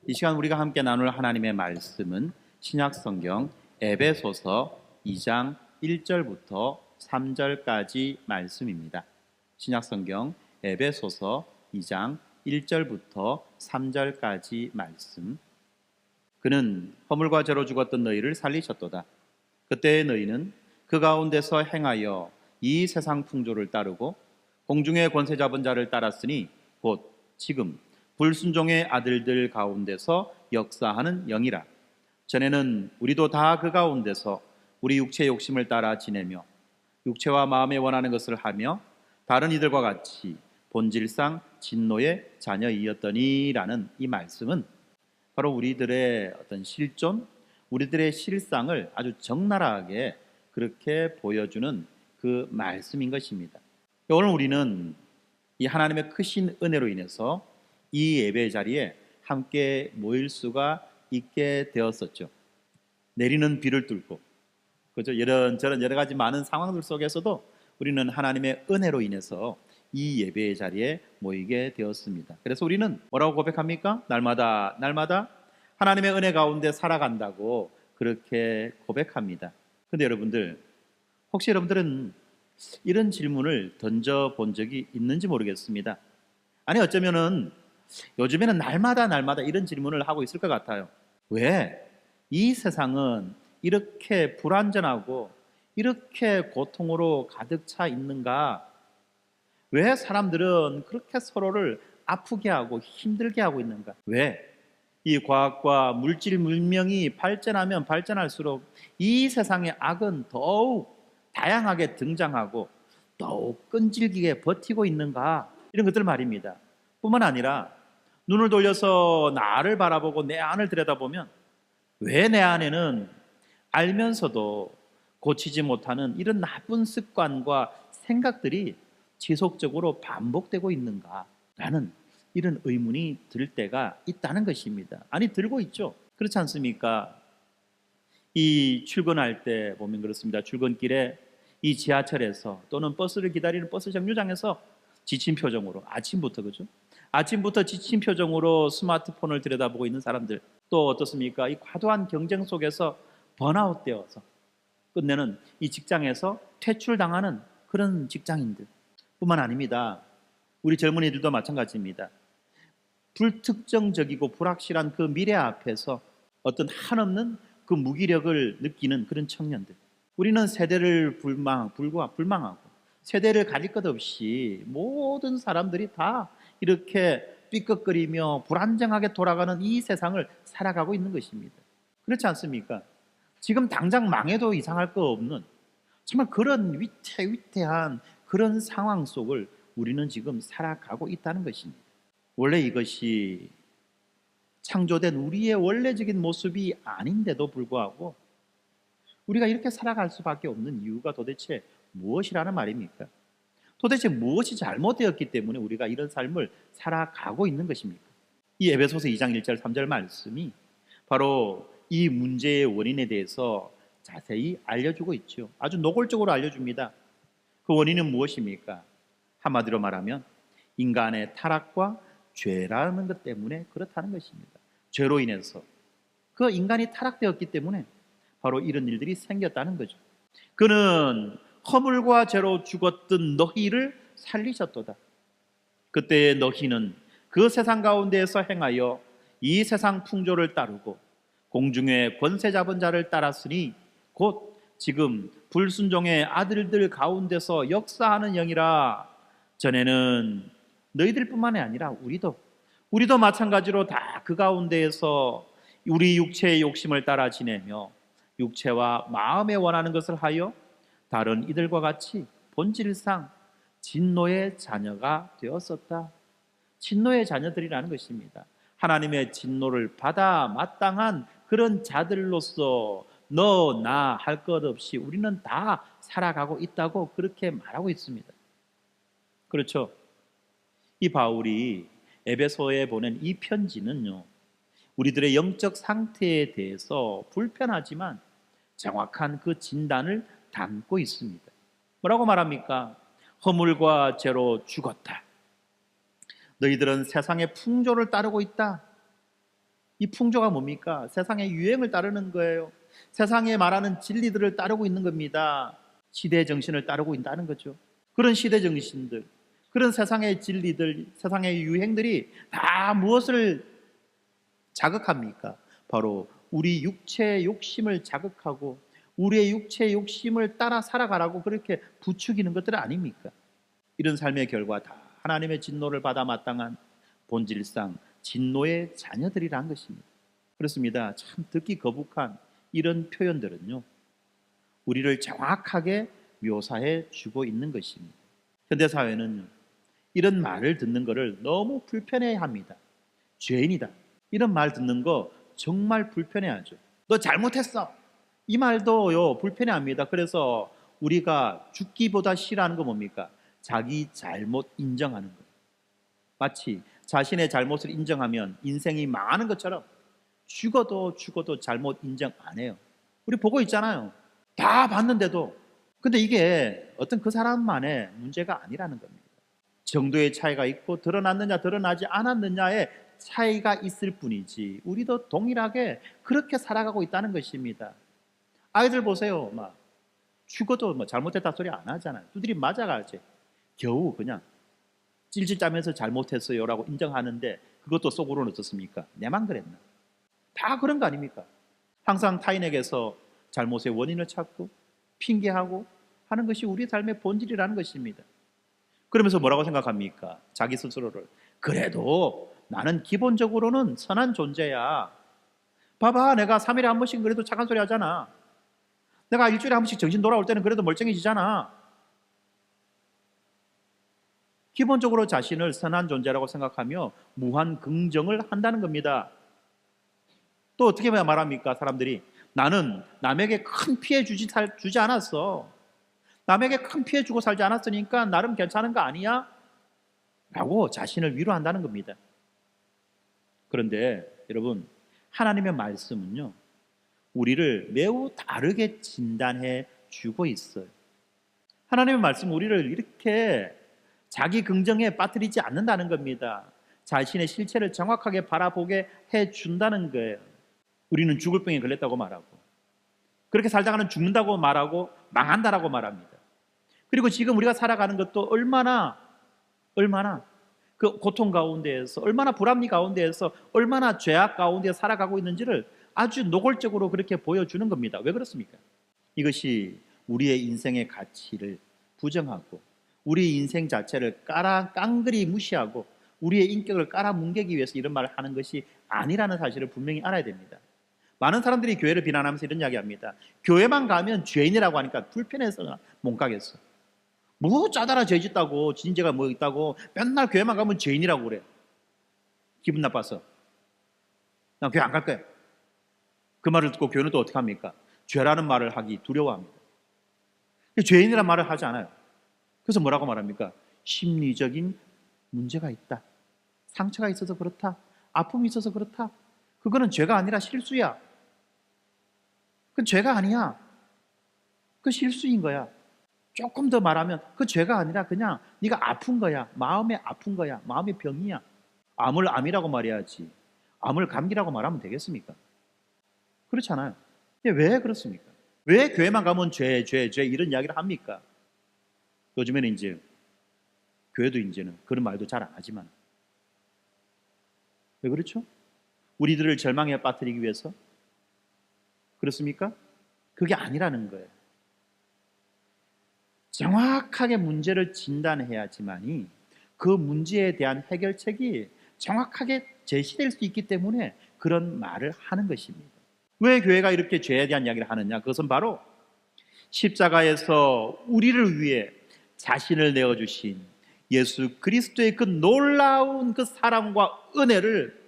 이 시간 우리가 함께 나눌 하나님의 말씀은 신약성경 에베소서 2장 1절부터 3절까지 말씀입니다. 신약성경 에베소서 2장 1절부터 3절까지 말씀. 그는 허물과 죄로 죽었던 너희를 살리셨도다. 그때 너희는 그 가운데서 행하여 이 세상 풍조를 따르고 공중의 권세 잡은 자를 따랐으니 곧 지금 불순종의 아들들 가운데서 역사하는 영이라. 전에는 우리도 다 그 가운데서 우리 육체의 욕심을 따라 지내며 육체와 마음에 원하는 것을 하며 다른 이들과 같이 본질상 진노의 자녀이었더니라는 이 말씀은 바로 우리들의 어떤 실존, 우리들의 실상을 아주 적나라하게 그렇게 보여주는 그 말씀인 것입니다. 오늘 우리는 이 하나님의 크신 은혜로 인해서 이 예배 자리에 함께 모일 수가 있게 되었었죠. 내리는 비를 뚫고, 그죠? 이런저런 여러 가지 많은 상황들 속에서도 우리는 하나님의 은혜로 인해서 이 예배 자리에 모이게 되었습니다. 그래서 우리는 뭐라고 고백합니까? 날마다 하나님의 은혜 가운데 살아간다고 그렇게 고백합니다. 근데 여러분들, 혹시 여러분들은 이런 질문을 던져본 적이 있는지 모르겠습니다. 아니, 어쩌면은 요즘에는 날마다 이런 질문을 하고 있을 것 같아요. 왜 이 세상은 이렇게 불완전하고 이렇게 고통으로 가득 차 있는가? 왜 사람들은 그렇게 서로를 아프게 하고 힘들게 하고 있는가? 왜 이 과학과 물질 문명이 발전하면 발전할수록 이 세상의 악은 더욱 다양하게 등장하고 더욱 끈질기게 버티고 있는가? 이런 것들 말입니다. 뿐만 아니라 눈을 돌려서 나를 바라보고 내 안을 들여다보면 왜 내 안에는 알면서도 고치지 못하는 이런 나쁜 습관과 생각들이 지속적으로 반복되고 있는가? 라는 이런 의문이 들 때가 있다는 것입니다. 아니, 들고 있죠. 그렇지 않습니까? 이 출근할 때 보면 그렇습니다. 출근길에 이 지하철에서 또는 버스를 기다리는 버스 정류장에서 지친 표정으로 아침부터, 그죠? 아침부터 지친 표정으로 스마트폰을 들여다보고 있는 사람들, 또 어떻습니까? 이 과도한 경쟁 속에서 번아웃 되어서 끝내는 이 직장에서 퇴출당하는 그런 직장인들 뿐만 아닙니다. 우리 젊은이들도 마찬가지입니다. 불특정적이고 불확실한 그 미래 앞에서 어떤 한없는 그 무기력을 느끼는 그런 청년들. 우리는 세대를 불망하고 세대를 가릴 것 없이 모든 사람들이 다 이렇게 삐걱거리며 불안정하게 돌아가는 이 세상을 살아가고 있는 것입니다. 그렇지 않습니까? 지금 당장 망해도 이상할 거 없는 정말 그런 위태위태한 그런 상황 속을 우리는 지금 살아가고 있다는 것입니다. 원래 이것이 창조된 우리의 원래적인 모습이 아닌데도 불구하고 우리가 이렇게 살아갈 수밖에 없는 이유가 도대체 무엇이라는 말입니까? 도대체 무엇이 잘못되었기 때문에 우리가 이런 삶을 살아가고 있는 것입니까? 이 에베소서 2장 1절 3절 말씀이 바로 이 문제의 원인에 대해서 자세히 알려주고 있죠. 아주 노골적으로 알려줍니다. 그 원인은 무엇입니까? 한마디로 말하면 인간의 타락과 죄라는 것 때문에 그렇다는 것입니다. 죄로 인해서 그 인간이 타락되었기 때문에 바로 이런 일들이 생겼다는 거죠. 그는 허물과 죄로 죽었던 너희를 살리셨도다. 그때의 너희는 그 세상 가운데에서 행하여 이 세상 풍조를 따르고 공중의 권세 잡은 자를 따랐으니 곧 지금 불순종의 아들들 가운데서 역사하는 영이라. 전에는 너희들뿐만이 아니라 우리도 마찬가지로 다 그 가운데에서 우리 육체의 욕심을 따라 지내며 육체와 마음에 원하는 것을 하여 다른 이들과 같이 본질상 진노의 자녀가 되었었다. 진노의 자녀들이라는 것입니다. 하나님의 진노를 받아 마땅한 그런 자들로서 너, 나 할 것 없이 우리는 다 살아가고 있다고 그렇게 말하고 있습니다. 그렇죠? 이 바울이 에베소에 보낸 이 편지는요, 우리들의 영적 상태에 대해서 불편하지만 정확한 그 진단을 담고 있습니다. 뭐라고 말합니까? 허물과 죄로 죽었다. 너희들은 세상의 풍조를 따르고 있다. 이 풍조가 뭡니까? 세상의 유행을 따르는 거예요. 세상에 말하는 진리들을 따르고 있는 겁니다. 시대 정신을 따르고 있다는 거죠. 그런 시대 정신들, 그런 세상의 진리들, 세상의 유행들이 다 무엇을 자극합니까? 바로 우리 육체의 욕심을 자극하고 우리의 육체의 욕심을 따라 살아가라고 그렇게 부추기는 것들 아닙니까? 이런 삶의 결과 다 하나님의 진노를 받아 마땅한 본질상 진노의 자녀들이란 것입니다. 그렇습니다. 참 듣기 거북한 이런 표현들은요, 우리를 정확하게 묘사해 주고 있는 것입니다. 현대사회는 이런 말을 듣는 것을 너무 불편해 합니다. 죄인이다, 이런 말 듣는 거 정말 불편해하죠. 너 잘못했어, 이 말도요 불편해합니다. 그래서 우리가 죽기보다 싫어하는 거 뭡니까? 자기 잘못 인정하는 거예요. 마치 자신의 잘못을 인정하면 인생이 망하는 것처럼 죽어도 잘못 인정 안 해요. 우리 보고 있잖아요. 다 봤는데도. 근데 이게 어떤 그 사람만의 문제가 아니라는 겁니다. 정도의 차이가 있고 드러났느냐 드러나지 않았느냐의 차이가 있을 뿐이지 우리도 동일하게 그렇게 살아가고 있다는 것입니다. 아이들 보세요. 막 죽어도 잘못했다 소리 안 하잖아요. 두드리 맞아가지 겨우 그냥 찔찔 짜면서 잘못했어요 라고 인정하는데 그것도 속으로는 어떻습니까? 내만 그랬나? 다 그런 거 아닙니까? 항상 타인에게서 잘못의 원인을 찾고 핑계하고 하는 것이 우리 삶의 본질이라는 것입니다. 그러면서 뭐라고 생각합니까? 자기 스스로를 그래도 나는 기본적으로는 선한 존재야. 봐봐, 내가 3일에 한 번씩 그래도 착한 소리 하잖아. 내가 일주일에 한 번씩 정신 돌아올 때는 그래도 멀쩡해지잖아. 기본적으로 자신을 선한 존재라고 생각하며 무한 긍정을 한다는 겁니다. 또 어떻게 말합니까? 사람들이 나는 남에게 큰 피해 주지 않았어. 남에게 큰 피해 주고 살지 않았으니까 나름 괜찮은 거 아니야? 라고 자신을 위로한다는 겁니다. 그런데 여러분, 하나님의 말씀은요, 우리를 매우 다르게 진단해 주고 있어요. 하나님의 말씀은 우리를 이렇게 자기 긍정에 빠뜨리지 않는다는 겁니다. 자신의 실체를 정확하게 바라보게 해준다는 거예요. 우리는 죽을 병에 걸렸다고 말하고 그렇게 살다가는 죽는다고 말하고 망한다라고 말합니다. 그리고 지금 우리가 살아가는 것도 얼마나 그 고통 가운데에서 얼마나 불합리 가운데에서 얼마나 죄악 가운데 살아가고 있는지를 아주 노골적으로 그렇게 보여주는 겁니다. 왜 그렇습니까? 이것이 우리의 인생의 가치를 부정하고 우리 인생 자체를 깡그리 무시하고 우리의 인격을 깔아뭉개기 위해서 이런 말을 하는 것이 아니라는 사실을 분명히 알아야 됩니다. 많은 사람들이 교회를 비난하면서 이런 이야기합니다. 교회만 가면 죄인이라고 하니까 불편해서 못 가겠어. 뭐 짜다라 죄 짓다고 진죄가 뭐 있다고 맨날 교회만 가면 죄인이라고 그래. 기분 나빠서 난 교회 안 갈 거야. 그 말을 듣고 교회는 또 어떻게 합니까? 죄라는 말을 하기 두려워합니다. 죄인이라는 말을 하지 않아요. 그래서 뭐라고 말합니까? 심리적인 문제가 있다. 상처가 있어서 그렇다. 아픔이 있어서 그렇다. 그거는 죄가 아니라 실수야. 그건 죄가 아니야. 그 실수인 거야. 조금 더 말하면 그 죄가 아니라 그냥 네가 아픈 거야. 마음에 아픈 거야. 마음의 병이야. 암을 암이라고 말해야지. 암을 감기라고 말하면 되겠습니까? 그렇잖아요. 왜 그렇습니까? 왜 교회만 가면 죄 이런 이야기를 합니까? 요즘에는 이제 교회도 이제는 그런 말도 잘 안 하지만 왜 그렇죠? 우리들을 절망에 빠뜨리기 위해서 그렇습니까? 그게 아니라는 거예요. 정확하게 문제를 진단해야지만이 그 문제에 대한 해결책이 정확하게 제시될 수 있기 때문에 그런 말을 하는 것입니다. 왜 교회가 이렇게 죄에 대한 이야기를 하느냐? 그것은 바로 십자가에서 우리를 위해 자신을 내어주신 예수 그리스도의 그 놀라운 그 사랑과 은혜를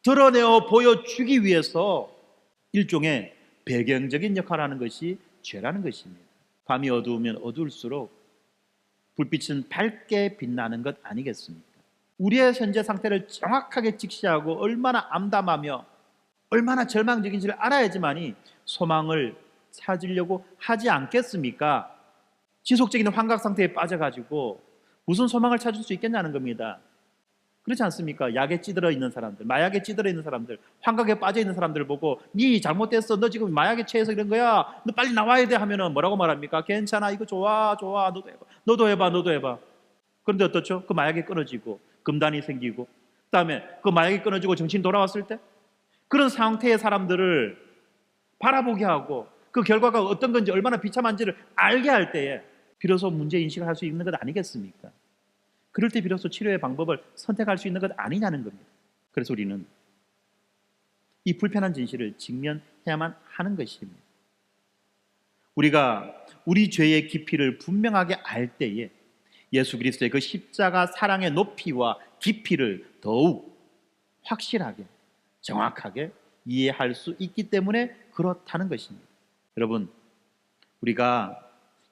드러내어 보여주기 위해서 일종의 배경적인 역할을 하는 것이 죄라는 것입니다. 밤이 어두우면 어두울수록 불빛은 밝게 빛나는 것 아니겠습니까? 우리의 현재 상태를 정확하게 직시하고 얼마나 암담하며 얼마나 절망적인지를 알아야지만이 소망을 찾으려고 하지 않겠습니까? 지속적인 환각 상태에 빠져가지고 무슨 소망을 찾을 수 있겠냐는 겁니다. 그렇지 않습니까? 약에 찌들어 있는 사람들, 마약에 찌들어 있는 사람들, 환각에 빠져 있는 사람들 보고 네 잘못됐어, 너 지금 마약에 취해서 이런 거야, 너 빨리 나와야 돼 하면은 뭐라고 말합니까? 괜찮아, 이거 좋아, 좋아, 너도 해봐, 너도 해봐, 너도 해봐. 그런데 어떻죠? 그 마약이 끊어지고 금단이 생기고, 그다음에 그 마약이 끊어지고 정신 돌아왔을 때 그런 상태의 사람들을 바라보게 하고 그 결과가 어떤 건지 얼마나 비참한지를 알게 할 때에 비로소 문제 인식을 할 수 있는 것 아니겠습니까? 그럴 때 비로소 치료의 방법을 선택할 수 있는 것 아니냐는 겁니다. 그래서 우리는 이 불편한 진실을 직면해야만 하는 것입니다. 우리가 우리 죄의 깊이를 분명하게 알 때에 예수 그리스도의 그 십자가 사랑의 높이와 깊이를 더욱 확실하게, 정확하게 이해할 수 있기 때문에 그렇다는 것입니다. 여러분, 우리가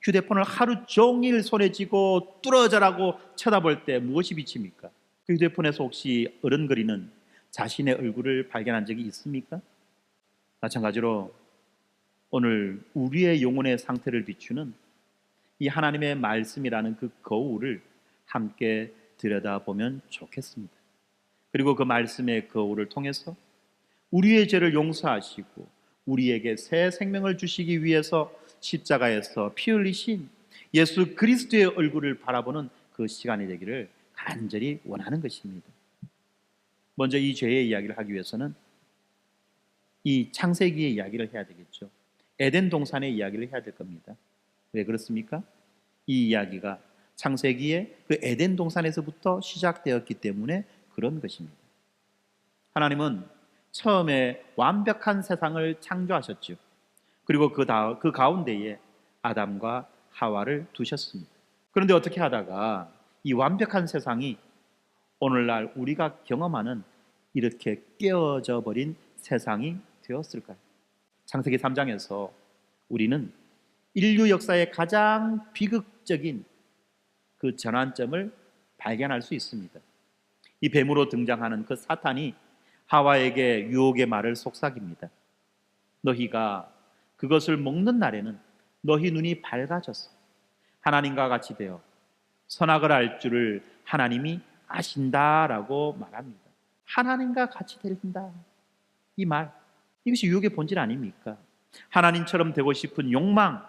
휴대폰을 하루 종일 손에 쥐고 뚫어져라고 쳐다볼 때 무엇이 비칩니까? 그 휴대폰에서 혹시 어른거리는 자신의 얼굴을 발견한 적이 있습니까? 마찬가지로 오늘 우리의 영혼의 상태를 비추는 이 하나님의 말씀이라는 그 거울을 함께 들여다보면 좋겠습니다. 그리고 그 말씀의 거울을 통해서 우리의 죄를 용서하시고 우리에게 새 생명을 주시기 위해서 십자가에서 피 흘리신 예수 그리스도의 얼굴을 바라보는 그 시간이 되기를 간절히 원하는 것입니다. 먼저 이 죄의 이야기를 하기 위해서는 이 창세기의 이야기를 해야 되겠죠. 에덴 동산의 이야기를 해야 될 겁니다. 왜 그렇습니까? 이 이야기가 창세기의 그 에덴 동산에서부터 시작되었기 때문에 그런 것입니다. 하나님은 처음에 완벽한 세상을 창조하셨죠. 그리고 그 가운데에 아담과 하와를 두셨습니다. 그런데 어떻게 하다가 이 완벽한 세상이 오늘날 우리가 경험하는 이렇게 깨어져 버린 세상이 되었을까요? 창세기 3장에서 우리는 인류 역사의 가장 비극적인 그 전환점을 발견할 수 있습니다. 이 뱀으로 등장하는 그 사탄이 하와에게 유혹의 말을 속삭입니다. 너희가 그것을 먹는 날에는 너희 눈이 밝아져서 하나님과 같이 되어 선악을 알 줄을 하나님이 아신다라고 말합니다. 하나님과 같이 된다. 이 말, 이것이 유혹의 본질 아닙니까? 하나님처럼 되고 싶은 욕망,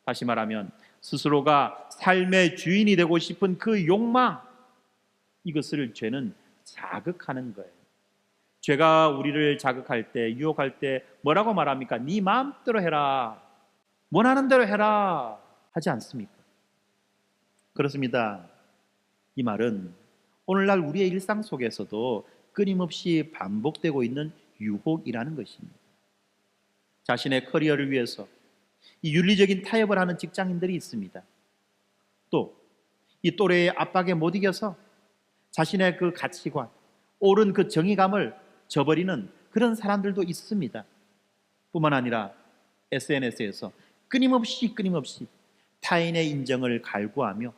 다시 말하면 스스로가 삶의 주인이 되고 싶은 그 욕망, 이것을 죄는 자극하는 거예요. 죄가 우리를 자극할 때, 유혹할 때 뭐라고 말합니까? 네 마음대로 해라, 원하는 대로 해라 하지 않습니까? 그렇습니다. 이 말은 오늘날 우리의 일상 속에서도 끊임없이 반복되고 있는 유혹이라는 것입니다. 자신의 커리어를 위해서 이 윤리적인 타협을 하는 직장인들이 있습니다. 또 이 또래의 압박에 못 이겨서 자신의 그 가치관, 옳은 그 정의감을 저버리는 그런 사람들도 있습니다. 뿐만 아니라 SNS에서 끊임없이 타인의 인정을 갈구하며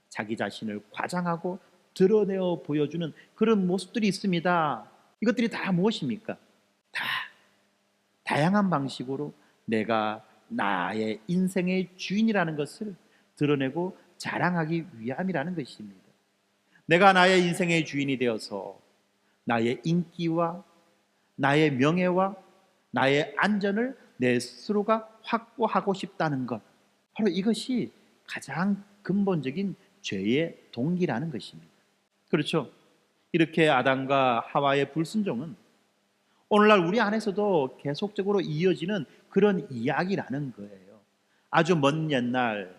자기 자신을 과장하고 드러내어 보여주는 그런 모습들이 있습니다. 이것들이 다 무엇입니까? 다 다양한 방식으로 내가 나의 인생의 주인이라는 것을 드러내고 자랑하기 위함이라는 것입니다. 내가 나의 인생의 주인이 되어서 나의 인기와 나의 명예와 나의 안전을 내 스스로가 확보하고 싶다는 것, 바로 이것이 가장 근본적인 죄의 동기라는 것입니다. 그렇죠? 이렇게 아담과 하와의 불순종은 오늘날 우리 안에서도 계속적으로 이어지는 그런 이야기라는 거예요. 아주 먼 옛날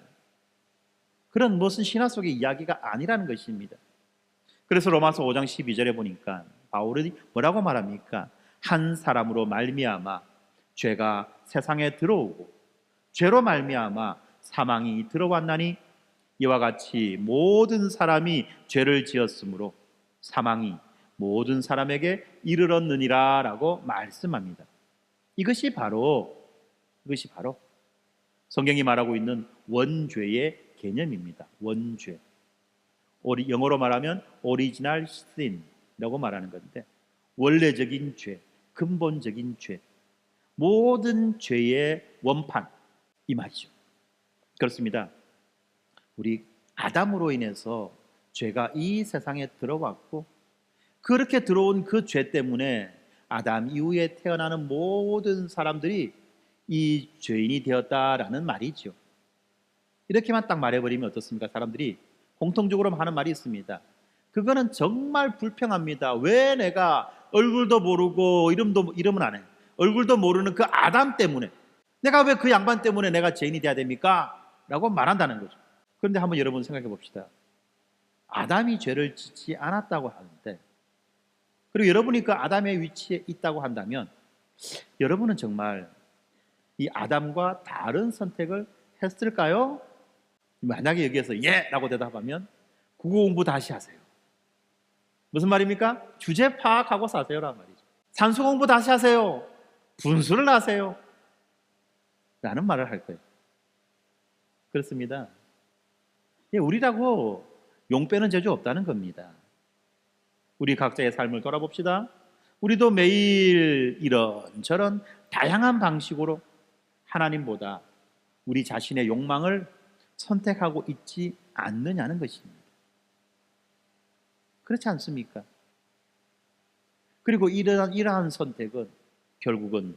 그런 무슨 신화 속의 이야기가 아니라는 것입니다. 그래서 로마서 5장 12절에 보니까 바울이 뭐라고 말합니까? 한 사람으로 말미암아 죄가 세상에 들어오고 죄로 말미암아 사망이 들어왔나니 이와 같이 모든 사람이 죄를 지었으므로 사망이 모든 사람에게 이르렀느니라 라고 말씀합니다. 이것이 바로 성경이 말하고 있는 원죄의 개념입니다. 원죄. 영어로 말하면 오리지널 신이라고 말하는 건데, 원래적인 죄, 근본적인 죄, 모든 죄의 원판, 이 말이죠. 그렇습니다. 우리 아담으로 인해서 죄가 이 세상에 들어왔고 그렇게 들어온 그 죄 때문에 아담 이후에 태어나는 모든 사람들이 이 죄인이 되었다라는 말이죠. 이렇게만 딱 말해버리면 어떻습니까? 사람들이 공통적으로 하는 말이 있습니다. 그거는 정말 불평합니다. 왜 내가 얼굴도 모르고 이름은 안 해. 얼굴도 모르는 그 아담 때문에 내가 왜 그 양반 때문에 내가 죄인이 돼야 됩니까? 라고 말한다는 거죠. 그런데 한번 여러분 생각해 봅시다. 아담이 죄를 짓지 않았다고 하는데, 그리고 여러분이 그 아담의 위치에 있다고 한다면 여러분은 정말 이 아담과 다른 선택을 했을까요? 만약에 여기에서 예! 라고 대답하면 국어 공부 다시 하세요. 무슨 말입니까? 주제 파악하고 사세요라는 말이죠. 산수 공부 다시 하세요. 분수를 하세요. 라는 말을 할 거예요. 그렇습니다. 예, 우리라고 용 빼는 재주 없다는 겁니다. 우리 각자의 삶을 돌아봅시다. 우리도 매일 이런저런 다양한 방식으로 하나님보다 우리 자신의 욕망을 선택하고 있지 않느냐는 것입니다. 그렇지 않습니까? 그리고 이러한 선택은 결국은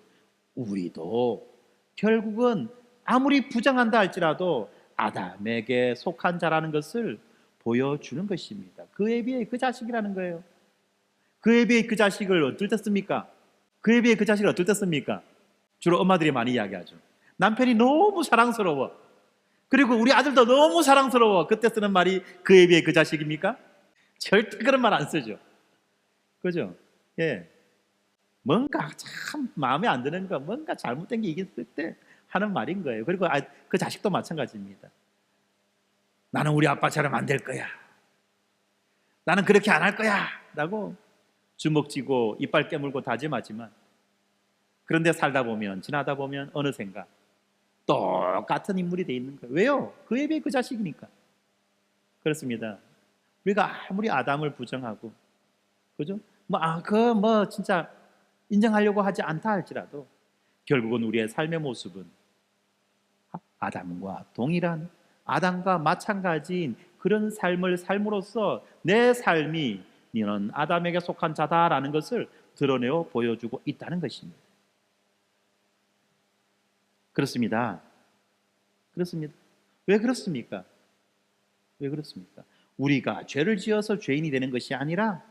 아무리 부정한다 할지라도 아담에게 속한 자라는 것을 보여주는 것입니다. 그에 비해 그 자식이라는 거예요. 그에 비해 그 자식을 어떨 때 씁니까? 그에 비해 그 자식을 어떨 때 씁니까? 주로 엄마들이 많이 이야기하죠. 남편이 너무 사랑스러워. 그리고 우리 아들도 너무 사랑스러워. 그때 쓰는 말이 그에 비해 그 자식입니까? 절대 그런 말 안 쓰죠. 그죠? 예. 뭔가 참 마음에 안 드는 거, 뭔가 잘못된 게 있을 때 하는 말인 거예요. 그리고 그 자식도 마찬가지입니다. 나는 우리 아빠처럼 안 될 거야. 나는 그렇게 안 할 거야. 라고 주먹 쥐고 이빨 깨물고 다짐하지만, 그런데 지나다 보면 어느샌가 똑같은 인물이 돼 있는 거예요. 왜요? 그에 비해 그 자식이니까. 그렇습니다. 우리가 아무리 아담을 부정하고, 그죠? 진짜 인정하려고 하지 않다 할지라도 결국은 우리의 삶의 모습은 아담과 마찬가지인 그런 삶을 삶으로써 내 삶이 너는 아담에게 속한 자다라는 것을 드러내어 보여주고 있다는 것입니다. 그렇습니다. 왜 그렇습니까? 우리가 죄를 지어서 죄인이 되는 것이 아니라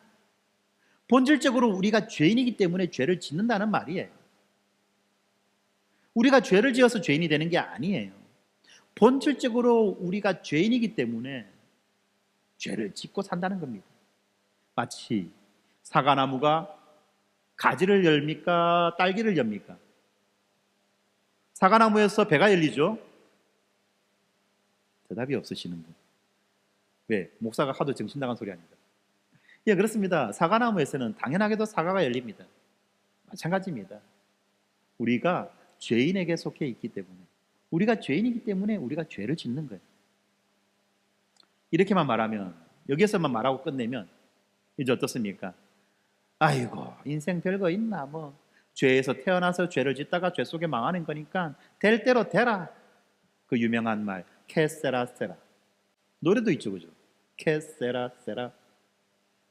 본질적으로 우리가 죄인이기 때문에 죄를 짓는다는 말이에요. 우리가 죄를 지어서 죄인이 되는 게 아니에요. 본질적으로 우리가 죄인이기 때문에 죄를 짓고 산다는 겁니다. 마치 사과나무가 가지를 열립니까? 딸기를 엽니까? 사과나무에서 배가 열리죠? 대답이 없으시는 분. 왜? 목사가 하도 정신 나간 소리 아닙니까? 예, 그렇습니다. 사과나무에서는 당연하게도 사과가 열립니다. 마찬가지입니다. 우리가 죄인에게 속해 있기 때문에, 우리가 죄인이기 때문에 우리가 죄를 짓는 거예요. 이렇게만 말하면, 여기에서만 말하고 끝내면 이제 어떻습니까? 아이고, 인생 별거 있나? 죄에서 태어나서 죄를 짓다가 죄 속에 망하는 거니까 될 대로 되라. 그 유명한 말, 케세라세라. 노래도 있죠, 그죠? 케세라세라.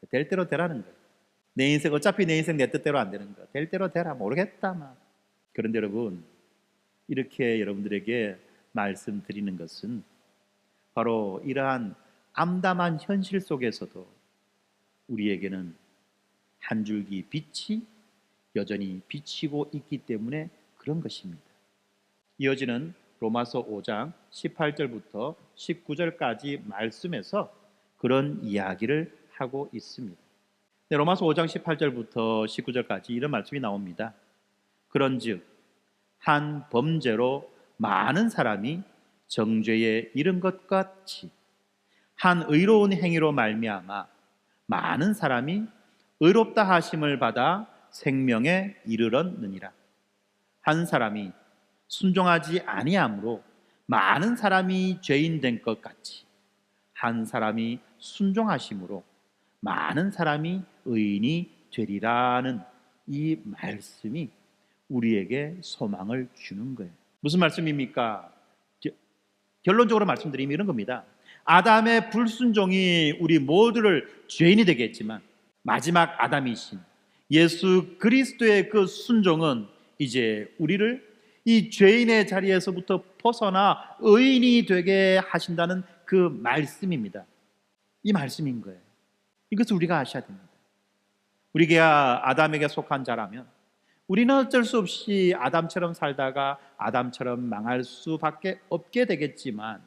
될 대로 되라는 거예요. 어차피 내 인생 내 뜻대로 안 되는 거. 될 대로 되라. 모르겠다. 그런데 여러분, 이렇게 여러분들에게 말씀드리는 것은 바로 이러한 암담한 현실 속에서도 우리에게는 한 줄기 빛이 여전히 비치고 있기 때문에 그런 것입니다. 이어지는 로마서 5장 18절부터 19절까지 말씀에서 그런 이야기를 하고 있습니다. 로마서 5장 18절부터 19절까지 이런 말씀이 나옵니다. 그런즉 한 범죄로 많은 사람이 정죄에 이른 것 같이 한 의로운 행위로 말미암아 많은 사람이 의롭다 하심을 받아 생명에 이르렀느니라. 한 사람이 순종하지 아니함으로 많은 사람이 죄인 된 것 같이 한 사람이 순종하심으로 많은 사람이 의인이 되리라는 이 말씀이 우리에게 소망을 주는 거예요. 무슨 말씀입니까? 결론적으로 말씀드리면 이런 겁니다. 아담의 불순종이 우리 모두를 죄인이 되게 했지만 마지막 아담이신 예수 그리스도의 그 순종은 이제 우리를 이 죄인의 자리에서부터 벗어나 의인이 되게 하신다는 그 말씀입니다. 이 말씀인 거예요. 이것을 우리가 아셔야 됩니다. 우리가 아담에게 속한 자라면 우리는 어쩔 수 없이 아담처럼 살다가 아담처럼 망할 수밖에 없게 되겠지만,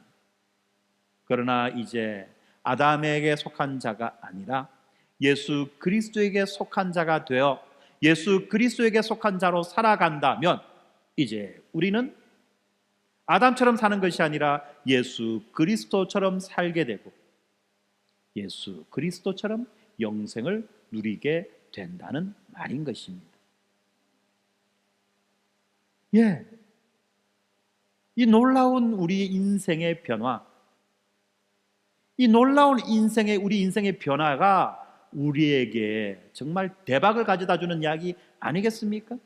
그러나 이제 아담에게 속한 자가 아니라 예수 그리스도에게 속한 자가 되어 예수 그리스도에게 속한 자로 살아간다면 이제 우리는 아담처럼 사는 것이 아니라 예수 그리스도처럼 살게 되고 예수 그리스도처럼 영생을 누리게 된다는 말인 것입니다. 예, 이 놀라운 우리 인생의 변화, 이 놀라운 우리 인생의 변화가 우리에게 정말 대박을 가져다주는 이야기 아니겠습니까?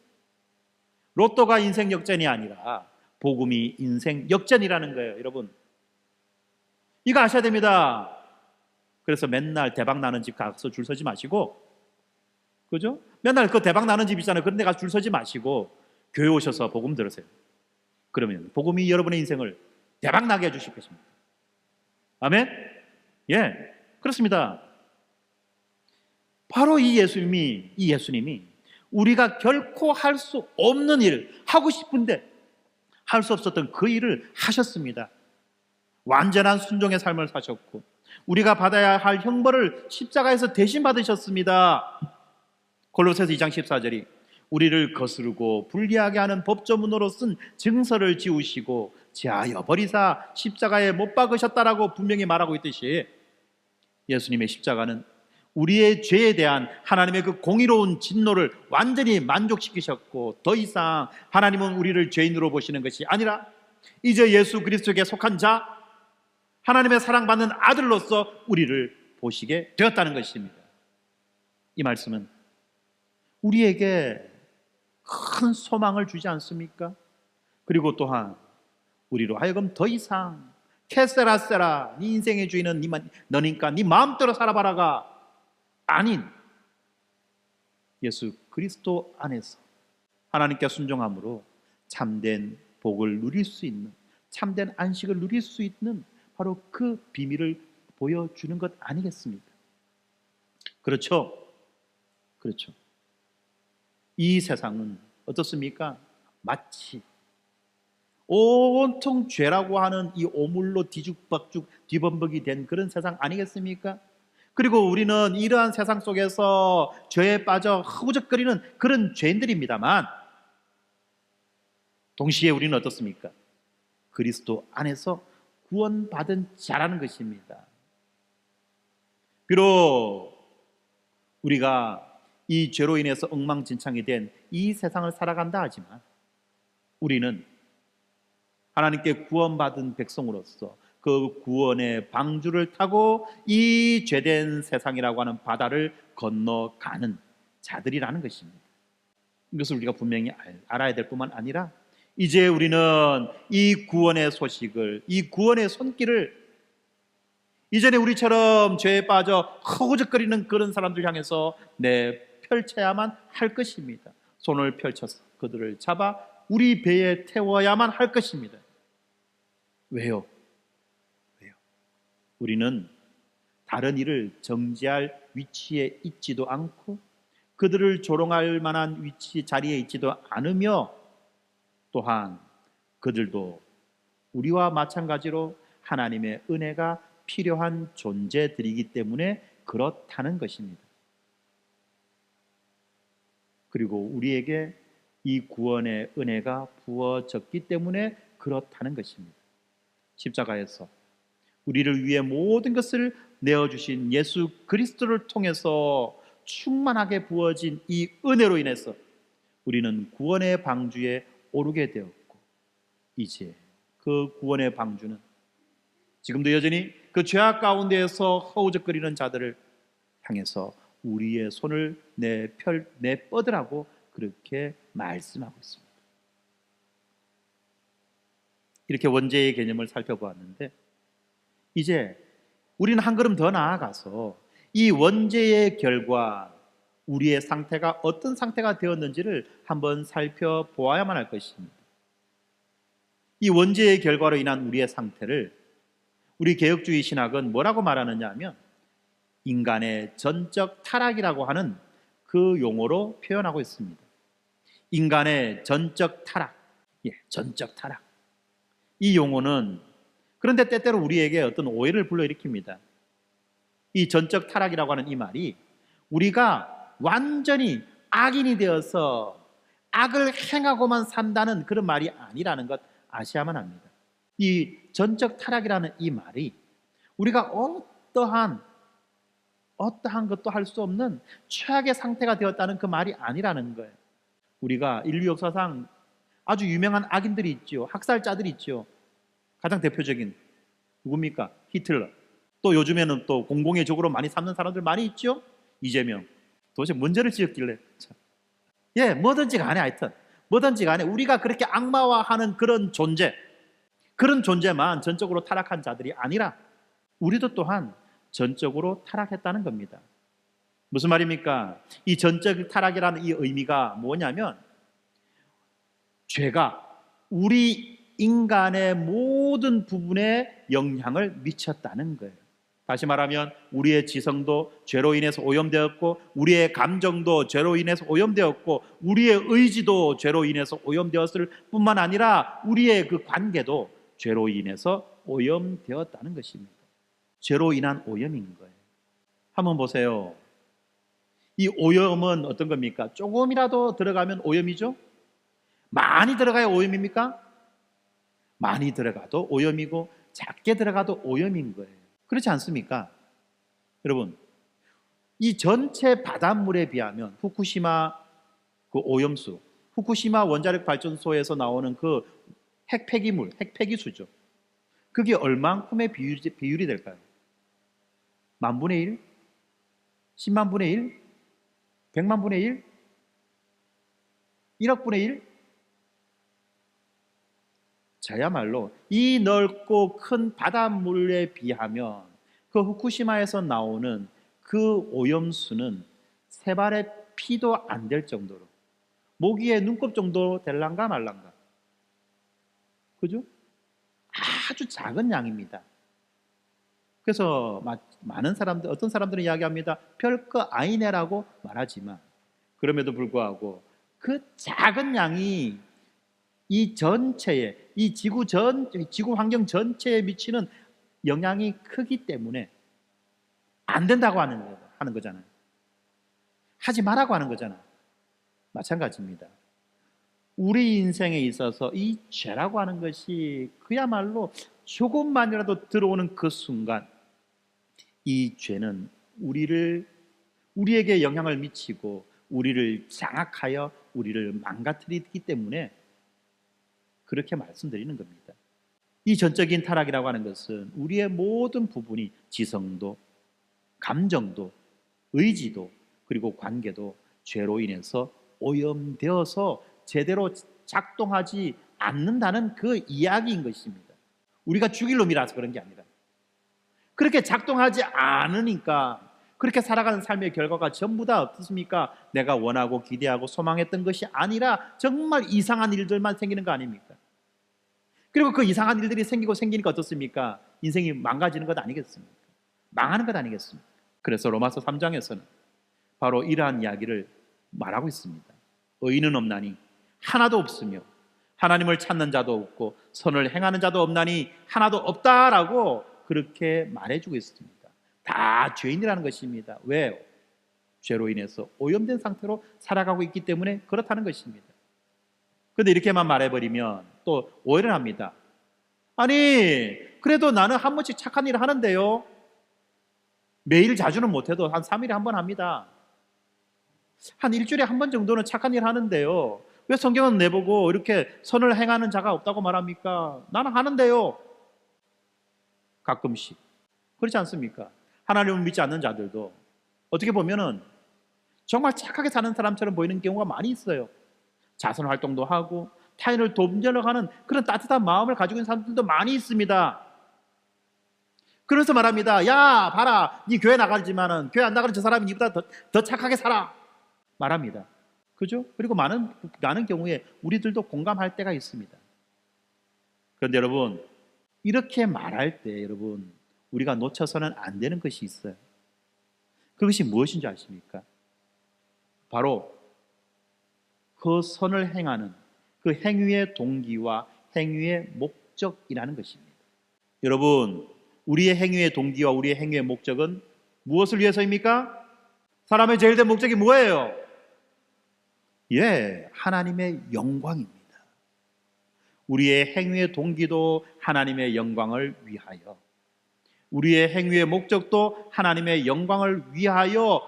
로또가 인생 역전이 아니라 복음이 인생 역전이라는 거예요, 여러분. 이거 아셔야 됩니다. 그래서 맨날 대박 나는 집 가서 줄 서지 마시고, 그죠? 맨날 그 대박 나는 집 있잖아요. 그런 데 가서 줄 서지 마시고 교회 오셔서 복음 들으세요. 그러면 복음이 여러분의 인생을 대박 나게 해주실 것입니다. 아멘? 예, 그렇습니다. 바로 이 예수님이 우리가 결코 할 수 없는 일, 하고 싶은데 할 수 없었던 그 일을 하셨습니다. 완전한 순종의 삶을 사셨고 우리가 받아야 할 형벌을 십자가에서 대신 받으셨습니다. 골로새서 2장 14절이 우리를 거스르고 불리하게 하는 법조문으로 쓴 증서를 지우시고 제하여 버리사 십자가에 못 박으셨다라고 분명히 말하고 있듯이, 예수님의 십자가는 우리의 죄에 대한 하나님의 그 공의로운 진노를 완전히 만족시키셨고, 더 이상 하나님은 우리를 죄인으로 보시는 것이 아니라 이제 예수 그리스도에게 속한 자, 하나님의 사랑받는 아들로서 우리를 보시게 되었다는 것입니다. 이 말씀은 우리에게 큰 소망을 주지 않습니까? 그리고 또한 우리로 하여금 더 이상 캐세라세라 네 인생의 주인은 너니까 네 마음대로 살아봐라가 아닌 예수 그리스도 안에서 하나님께 순종함으로 참된 복을 누릴 수 있는, 참된 안식을 누릴 수 있는 바로 그 비밀을 보여주는 것 아니겠습니까? 그렇죠? 그렇죠. 이 세상은 어떻습니까? 마치 온통 죄라고 하는 이 오물로 뒤죽박죽 뒤범벅이 된 그런 세상 아니겠습니까? 그리고 우리는 이러한 세상 속에서 죄에 빠져 허우적거리는 그런 죄인들입니다만, 동시에 우리는 어떻습니까? 그리스도 안에서 구원받은 자라는 것입니다. 비록 우리가 이 죄로 인해서 엉망진창이 된 이 세상을 살아간다 하지만 우리는 하나님께 구원받은 백성으로서 그 구원의 방주를 타고 이 죄된 세상이라고 하는 바다를 건너가는 자들이라는 것입니다. 이것을 우리가 분명히 알아야 될 뿐만 아니라 이제 우리는 이 구원의 소식을, 이 구원의 손길을 이전에 우리처럼 죄에 빠져 허우적거리는 그런 사람들 향해서 펼쳐야만 할 것입니다. 손을 펼쳐서 그들을 잡아 우리 배에 태워야만 할 것입니다. 왜요? 우리는 다른 일을 정지할 위치에 있지도 않고 그들을 조롱할 만한 자리에 있지도 않으며, 또한 그들도 우리와 마찬가지로 하나님의 은혜가 필요한 존재들이기 때문에 그렇다는 것입니다. 그리고 우리에게 이 구원의 은혜가 부어졌기 때문에 그렇다는 것입니다. 십자가에서 우리를 위해 모든 것을 내어주신 예수 그리스도를 통해서 충만하게 부어진 이 은혜로 인해서 우리는 구원의 방주에 오르게 되었고, 이제 그 구원의 방주는 지금도 여전히 그 죄악 가운데에서 허우적거리는 자들을 향해서 우리의 손을 내뻗으라고 그렇게 말씀하고 있습니다. 이렇게 원죄의 개념을 살펴보았는데, 이제 우리는 한 걸음 더 나아가서 이 원죄의 결과, 우리의 상태가 어떤 상태가 되었는지를 한번 살펴보아야만 할 것입니다. 이 원죄의 결과로 인한 우리의 상태를 우리 개혁주의 신학은 뭐라고 말하느냐 하면 인간의 전적 타락이라고 하는 그 용어로 표현하고 있습니다. 인간의 전적 타락, 전적 타락. 이 용어는 그런데 때때로 우리에게 어떤 오해를 불러일으킵니다. 이 전적 타락이라고 하는 이 말이 우리가 완전히 악인이 되어서 악을 행하고만 산다는 그런 말이 아니라는 것 아셔야만 합니다. 이 전적 타락이라는 이 말이 우리가 어떠한 것도 할 수 없는 최악의 상태가 되었다는 그 말이 아니라는 거예요. 우리가 인류 역사상 아주 유명한 악인들이 있죠. 학살자들이 있죠. 가장 대표적인 누굽니까? 히틀러. 또 요즘에는 또 공공의 적으로 많이 삼는 사람들 많이 있죠. 이재명. 도대체 뭔 죄를 지었길래? 뭐든지 간에 하여튼 뭐든지 간에 우리가 그렇게 악마화하는 그런 존재만 전적으로 타락한 자들이 아니라 우리도 또한 전적으로 타락했다는 겁니다. 무슨 말입니까? 이 전적 타락이라는 이 의미가 뭐냐면 죄가 우리 인간의 모든 부분에 영향을 미쳤다는 거예요. 다시 말하면 우리의 지성도 죄로 인해서 오염되었고, 우리의 감정도 죄로 인해서 오염되었고, 우리의 의지도 죄로 인해서 오염되었을 뿐만 아니라 우리의 그 관계도 죄로 인해서 오염되었다는 것입니다. 죄로 인한 오염인 거예요. 한번 보세요. 이 오염은 어떤 겁니까? 조금이라도 들어가면 오염이죠? 많이 들어가야 오염입니까? 많이 들어가도 오염이고 작게 들어가도 오염인 거예요. 그렇지 않습니까? 여러분, 이 전체 바닷물에 비하면 후쿠시마 그 오염수, 후쿠시마 원자력 발전소에서 나오는 그 핵폐기물, 핵폐기수죠. 그게 얼만큼의 비율이 될까요? 만분의 1? 10만분의 1? 100만분의 1? 1억분의 1? 저야말로 이 넓고 큰 바닷물에 비하면 그 후쿠시마에서 나오는 그 오염수는 세 발의 피도 안 될 정도로, 모기의 눈곱 정도 될란가 말란가, 그죠? 아주 작은 양입니다. 그래서 많은 사람들, 어떤 사람들은 이야기합니다. 별거 아니네라고 말하지만 그럼에도 불구하고 그 작은 양이 이 전체에, 이 지구 환경 전체에 미치는 영향이 크기 때문에 안 된다고 하는 거잖아요. 하지 말라고 하는 거잖아요. 마찬가지입니다. 우리 인생에 있어서 이 죄라고 하는 것이 그야말로 조금만이라도 들어오는 그 순간 이 죄는 우리에게 영향을 미치고 우리를 장악하여 우리를 망가뜨리기 때문에 그렇게 말씀드리는 겁니다. 이 전적인 타락이라고 하는 것은 우리의 모든 부분이 지성도, 감정도, 의지도, 그리고 관계도 죄로 인해서 오염되어서 제대로 작동하지 않는다는 그 이야기인 것입니다. 우리가 죽일 놈이라서 그런 게 아니라 그렇게 작동하지 않으니까 그렇게 살아가는 삶의 결과가 전부 다 어떻습니까? 내가 원하고 기대하고 소망했던 것이 아니라 정말 이상한 일들만 생기는 거 아닙니까? 그리고 그 이상한 일들이 생기니까 어떻습니까? 인생이 망가지는 것 아니겠습니까? 망하는 것 아니겠습니까? 그래서 로마서 3장에서는 바로 이러한 이야기를 말하고 있습니다. 의인은 없나니 하나도 없으며 하나님을 찾는 자도 없고 선을 행하는 자도 없나니 하나도 없다라고 그렇게 말해주고 있습니다. 다 죄인이라는 것입니다. 왜요? 죄로 인해서 오염된 상태로 살아가고 있기 때문에 그렇다는 것입니다. 그런데 이렇게만 말해버리면 또 오해를 합니다. 아니 그래도 나는 한 번씩 착한 일을 하는데요, 매일 자주는 못해도 한 3일에 한 번 합니다. 한 일주일에 한 번 정도는 착한 일 하는데요, 왜 성경은 내보고 이렇게 선을 행하는 자가 없다고 말합니까? 나는 하는데요. 가끔씩 그렇지 않습니까? 하나님을 믿지 않는 자들도 어떻게 보면은 정말 착하게 사는 사람처럼 보이는 경우가 많이 있어요. 자선 활동도 하고 타인을 돕려고 하는 그런 따뜻한 마음을 가지고 있는 사람들도 많이 있습니다. 그래서 말합니다. 야, 봐라. 네 교회 나가지만은 교회 안 나가는 저 사람이 니보다 더 착하게 살아. 말합니다. 그죠? 그리고 많은 경우에 우리들도 공감할 때가 있습니다. 그런데 여러분, 이렇게 말할 때 여러분, 우리가 놓쳐서는 안 되는 것이 있어요. 그것이 무엇인지 아십니까? 바로 그 선을 행하는 그 행위의 동기와 행위의 목적이라는 것입니다. 여러분, 우리의 행위의 동기와 우리의 행위의 목적은 무엇을 위해서입니까? 사람의 제일 된 목적이 뭐예요? 하나님의 영광입니다. 우리의 행위의 동기도 하나님의 영광을 위하여, 우리의 행위의 목적도 하나님의 영광을 위하여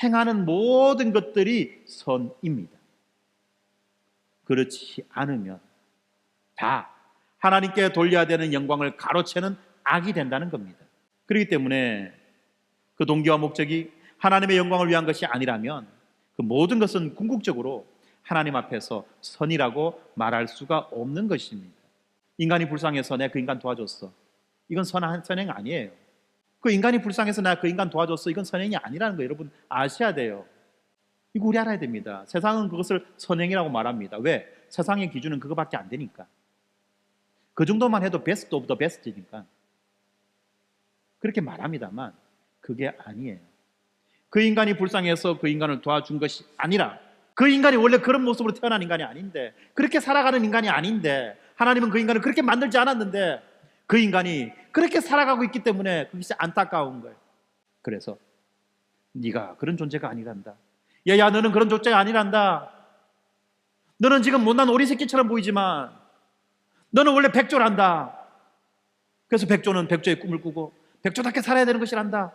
행하는 모든 것들이 선입니다. 그렇지 않으면 다 하나님께 돌려야 되는 영광을 가로채는 악이 된다는 겁니다. 그렇기 때문에 그 동기와 목적이 하나님의 영광을 위한 것이 아니라면 그 모든 것은 궁극적으로 하나님 앞에서 선이라고 말할 수가 없는 것입니다. 인간이 불쌍해서 내가 그 인간 도와줬어. 이건 선행 아니에요. 그 인간이 불쌍해서 내가 그 인간 도와줬어. 이건 선행이 아니라는 거 여러분 아셔야 돼요. 이거 우리 알아야 됩니다. 세상은 그것을 선행이라고 말합니다. 왜? 세상의 기준은 그거밖에 안 되니까. 그 정도만 해도 베스트 오브 더 베스트니까 그렇게 말합니다만 그게 아니에요. 그 인간이 불쌍해서 그 인간을 도와준 것이 아니라 그 인간이 원래 그런 모습으로 태어난 인간이 아닌데, 그렇게 살아가는 인간이 아닌데, 하나님은 그 인간을 그렇게 만들지 않았는데 그 인간이 그렇게 살아가고 있기 때문에 그것이 안타까운 거예요. 그래서 네가 그런 존재가 아니란다. 야, 너는 그런 존재가 아니란다. 너는 지금 못난 오리 새끼처럼 보이지만 너는 원래 백조란다. 그래서 백조는 백조의 꿈을 꾸고 백조답게 살아야 되는 것이란다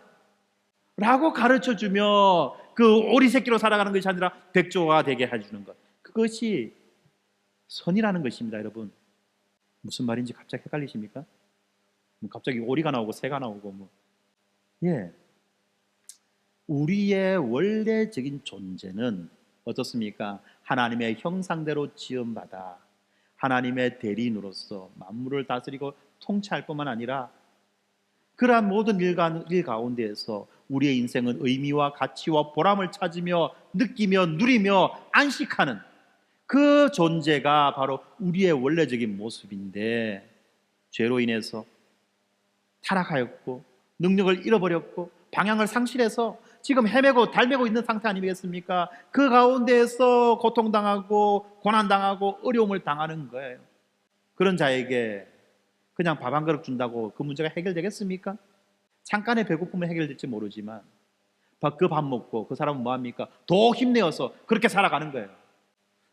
라고 가르쳐주며 그 오리 새끼로 살아가는 것이 아니라 백조가 되게 해주는 것, 그것이 선이라는 것입니다. 여러분, 무슨 말인지 갑자기 헷갈리십니까? 갑자기 오리가 나오고 새가 나오고 우리의 원래적인 존재는 어떻습니까? 하나님의 형상대로 지음받아 하나님의 대리인으로서 만물을 다스리고 통치할 뿐만 아니라 그러한 모든 일 가운데에서 우리의 인생은 의미와 가치와 보람을 찾으며 느끼며 누리며 안식하는 그 존재가 바로 우리의 원래적인 모습인데, 죄로 인해서 타락하였고 능력을 잃어버렸고 방향을 상실해서 지금 헤매고 달매고 있는 상태 아니겠습니까? 그 가운데에서 고통당하고 고난당하고 어려움을 당하는 거예요. 그런 자에게 그냥 밥 한 그릇 준다고 그 문제가 해결되겠습니까? 잠깐의 배고픔은 해결될지 모르지만 그 밥 먹고 그 사람은 뭐합니까? 더 힘내어서 그렇게 살아가는 거예요.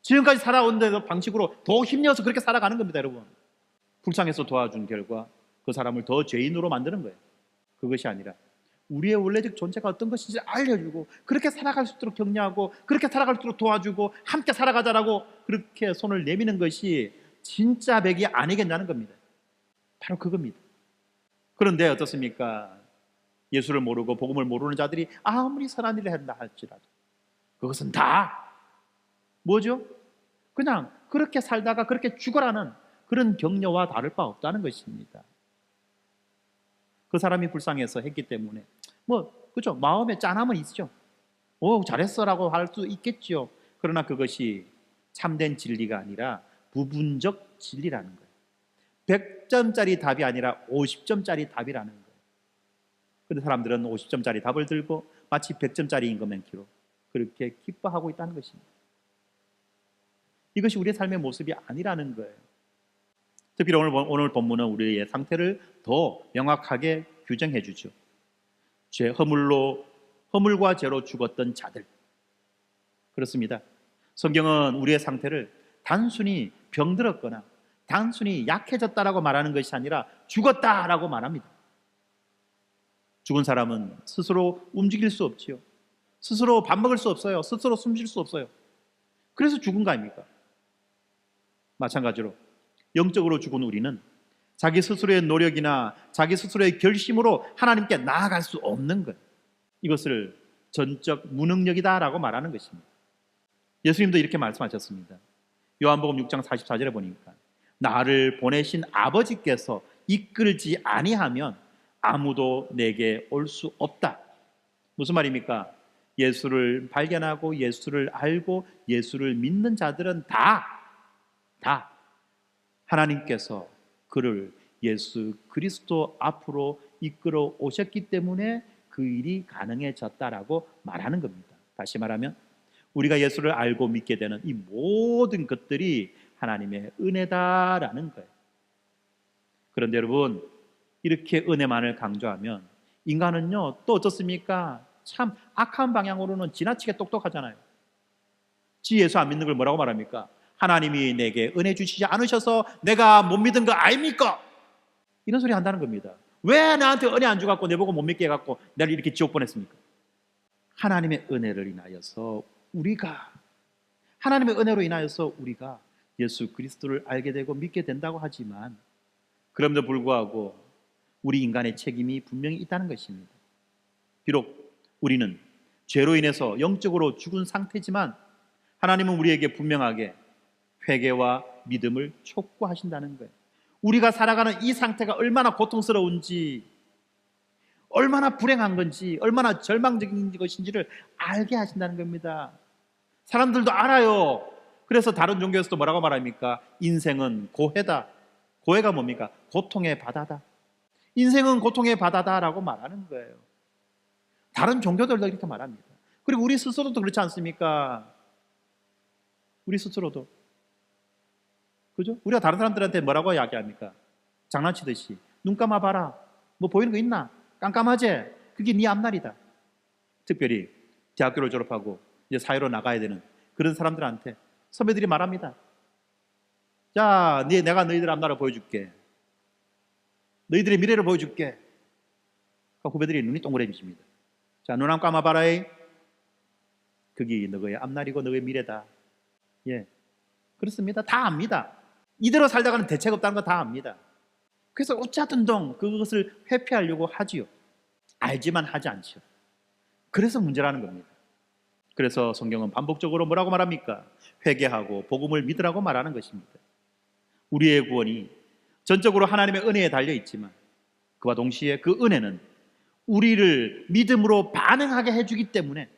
지금까지 살아온 데도 방식으로 더 힘내어서 그렇게 살아가는 겁니다. 여러분, 불쌍해서 도와준 결과 그 사람을 더 죄인으로 만드는 거예요. 그것이 아니라 우리의 원래적 존재가 어떤 것인지 알려주고 그렇게 살아갈 수 있도록 격려하고 그렇게 살아갈 수 있도록 도와주고 함께 살아가자라고 그렇게 손을 내미는 것이 진짜 백이 아니겠냐는 겁니다. 바로 그겁니다. 그런데 어떻습니까? 예수를 모르고 복음을 모르는 자들이 아무리 선한 일을 한다 할지라도 그것은 다 뭐죠? 그냥 그렇게 살다가 그렇게 죽어라는 그런 격려와 다를 바 없다는 것입니다. 그 사람이 불쌍해서 했기 때문에 그죠? 마음에 짠함은 있죠. 잘했어라고 할 수 있겠죠. 그러나 그것이 참된 진리가 아니라 부분적 진리라는 거예요. 100점짜리 답이 아니라 50점짜리 답이라는 거예요. 그런데 사람들은 50점짜리 답을 들고 마치 100점짜리인 것만 기로 그렇게 기뻐하고 있다는 것입니다. 이것이 우리의 삶의 모습이 아니라는 거예요. 특히 오늘 본문은 우리의 상태를 더 명확하게 규정해 주죠. 허물과 죄로 죽었던 자들. 그렇습니다. 성경은 우리의 상태를 단순히 병들었거나 단순히 약해졌다라고 말하는 것이 아니라 죽었다라고 말합니다. 죽은 사람은 스스로 움직일 수 없지요. 스스로 밥 먹을 수 없어요. 스스로 숨 쉴 수 없어요. 그래서 죽은 거 아닙니까? 마찬가지로 영적으로 죽은 우리는 자기 스스로의 노력이나 자기 스스로의 결심으로 하나님께 나아갈 수 없는 것, 이것을 전적 무능력이다라고 말하는 것입니다. 예수님도 이렇게 말씀하셨습니다. 요한복음 6장 44절에 보니까 나를 보내신 아버지께서 이끌지 아니하면 아무도 내게 올 수 없다. 무슨 말입니까? 예수를 발견하고 예수를 알고 예수를 믿는 자들은 다 하나님께서 그를 예수 그리스도 앞으로 이끌어 오셨기 때문에 그 일이 가능해졌다라고 말하는 겁니다. 다시 말하면 우리가 예수를 알고 믿게 되는 이 모든 것들이 하나님의 은혜다라는 거예요. 그런데 여러분, 이렇게 은혜만을 강조하면 인간은요 또 어떻습니까? 참 악한 방향으로는 지나치게 똑똑하잖아요. 지 예수 안 믿는 걸 뭐라고 말합니까? 하나님이 내게 은혜 주시지 않으셔서 내가 못 믿은 거 아닙니까? 이런 소리 한다는 겁니다. 왜 나한테 은혜 안 주갖고 내보고 못 믿게 해갖고 나를 이렇게 지옥 보냈습니까? 하나님의 은혜를 인하여서 하나님의 은혜로 인하여서 우리가 예수 그리스도를 알게 되고 믿게 된다고 하지만 그럼에도 불구하고 우리 인간의 책임이 분명히 있다는 것입니다. 비록 우리는 죄로 인해서 영적으로 죽은 상태지만 하나님은 우리에게 분명하게 회개와 믿음을 촉구하신다는 거예요. 우리가 살아가는 이 상태가 얼마나 고통스러운지, 얼마나 불행한 건지, 얼마나 절망적인 것인지를 알게 하신다는 겁니다. 사람들도 알아요. 그래서 다른 종교에서도 뭐라고 말합니까? 인생은 고해다. 고해가 뭡니까? 고통의 바다다. 인생은 고통의 바다다라고 말하는 거예요. 다른 종교들도 이렇게 말합니다. 그리고 우리 스스로도 그렇지 않습니까? 우리 스스로도. 그죠? 우리가 다른 사람들한테 뭐라고 이야기합니까? 장난치듯이 눈 감아봐라. 뭐 보이는 거 있나? 깜깜하지? 그게 네 앞날이다. 특별히 대학교를 졸업하고 이제 사회로 나가야 되는 그런 사람들한테 선배들이 말합니다. 자, 내가 너희들 앞날을 보여줄게. 너희들의 미래를 보여줄게. 후배들이 눈이 동그래지십니다. 자, 눈 한번 감아봐라. 그게 너의 앞날이고 너의 미래다. 예, 그렇습니다. 다 압니다. 이대로 살다가는 대책 없다는 거 다 압니다. 그래서 어쩌든 그것을 회피하려고 하지요. 알지만 하지 않죠. 그래서 문제라는 겁니다. 그래서 성경은 반복적으로 뭐라고 말합니까? 회개하고 복음을 믿으라고 말하는 것입니다. 우리의 구원이 전적으로 하나님의 은혜에 달려 있지만 그와 동시에 그 은혜는 우리를 믿음으로 반응하게 해주기 때문에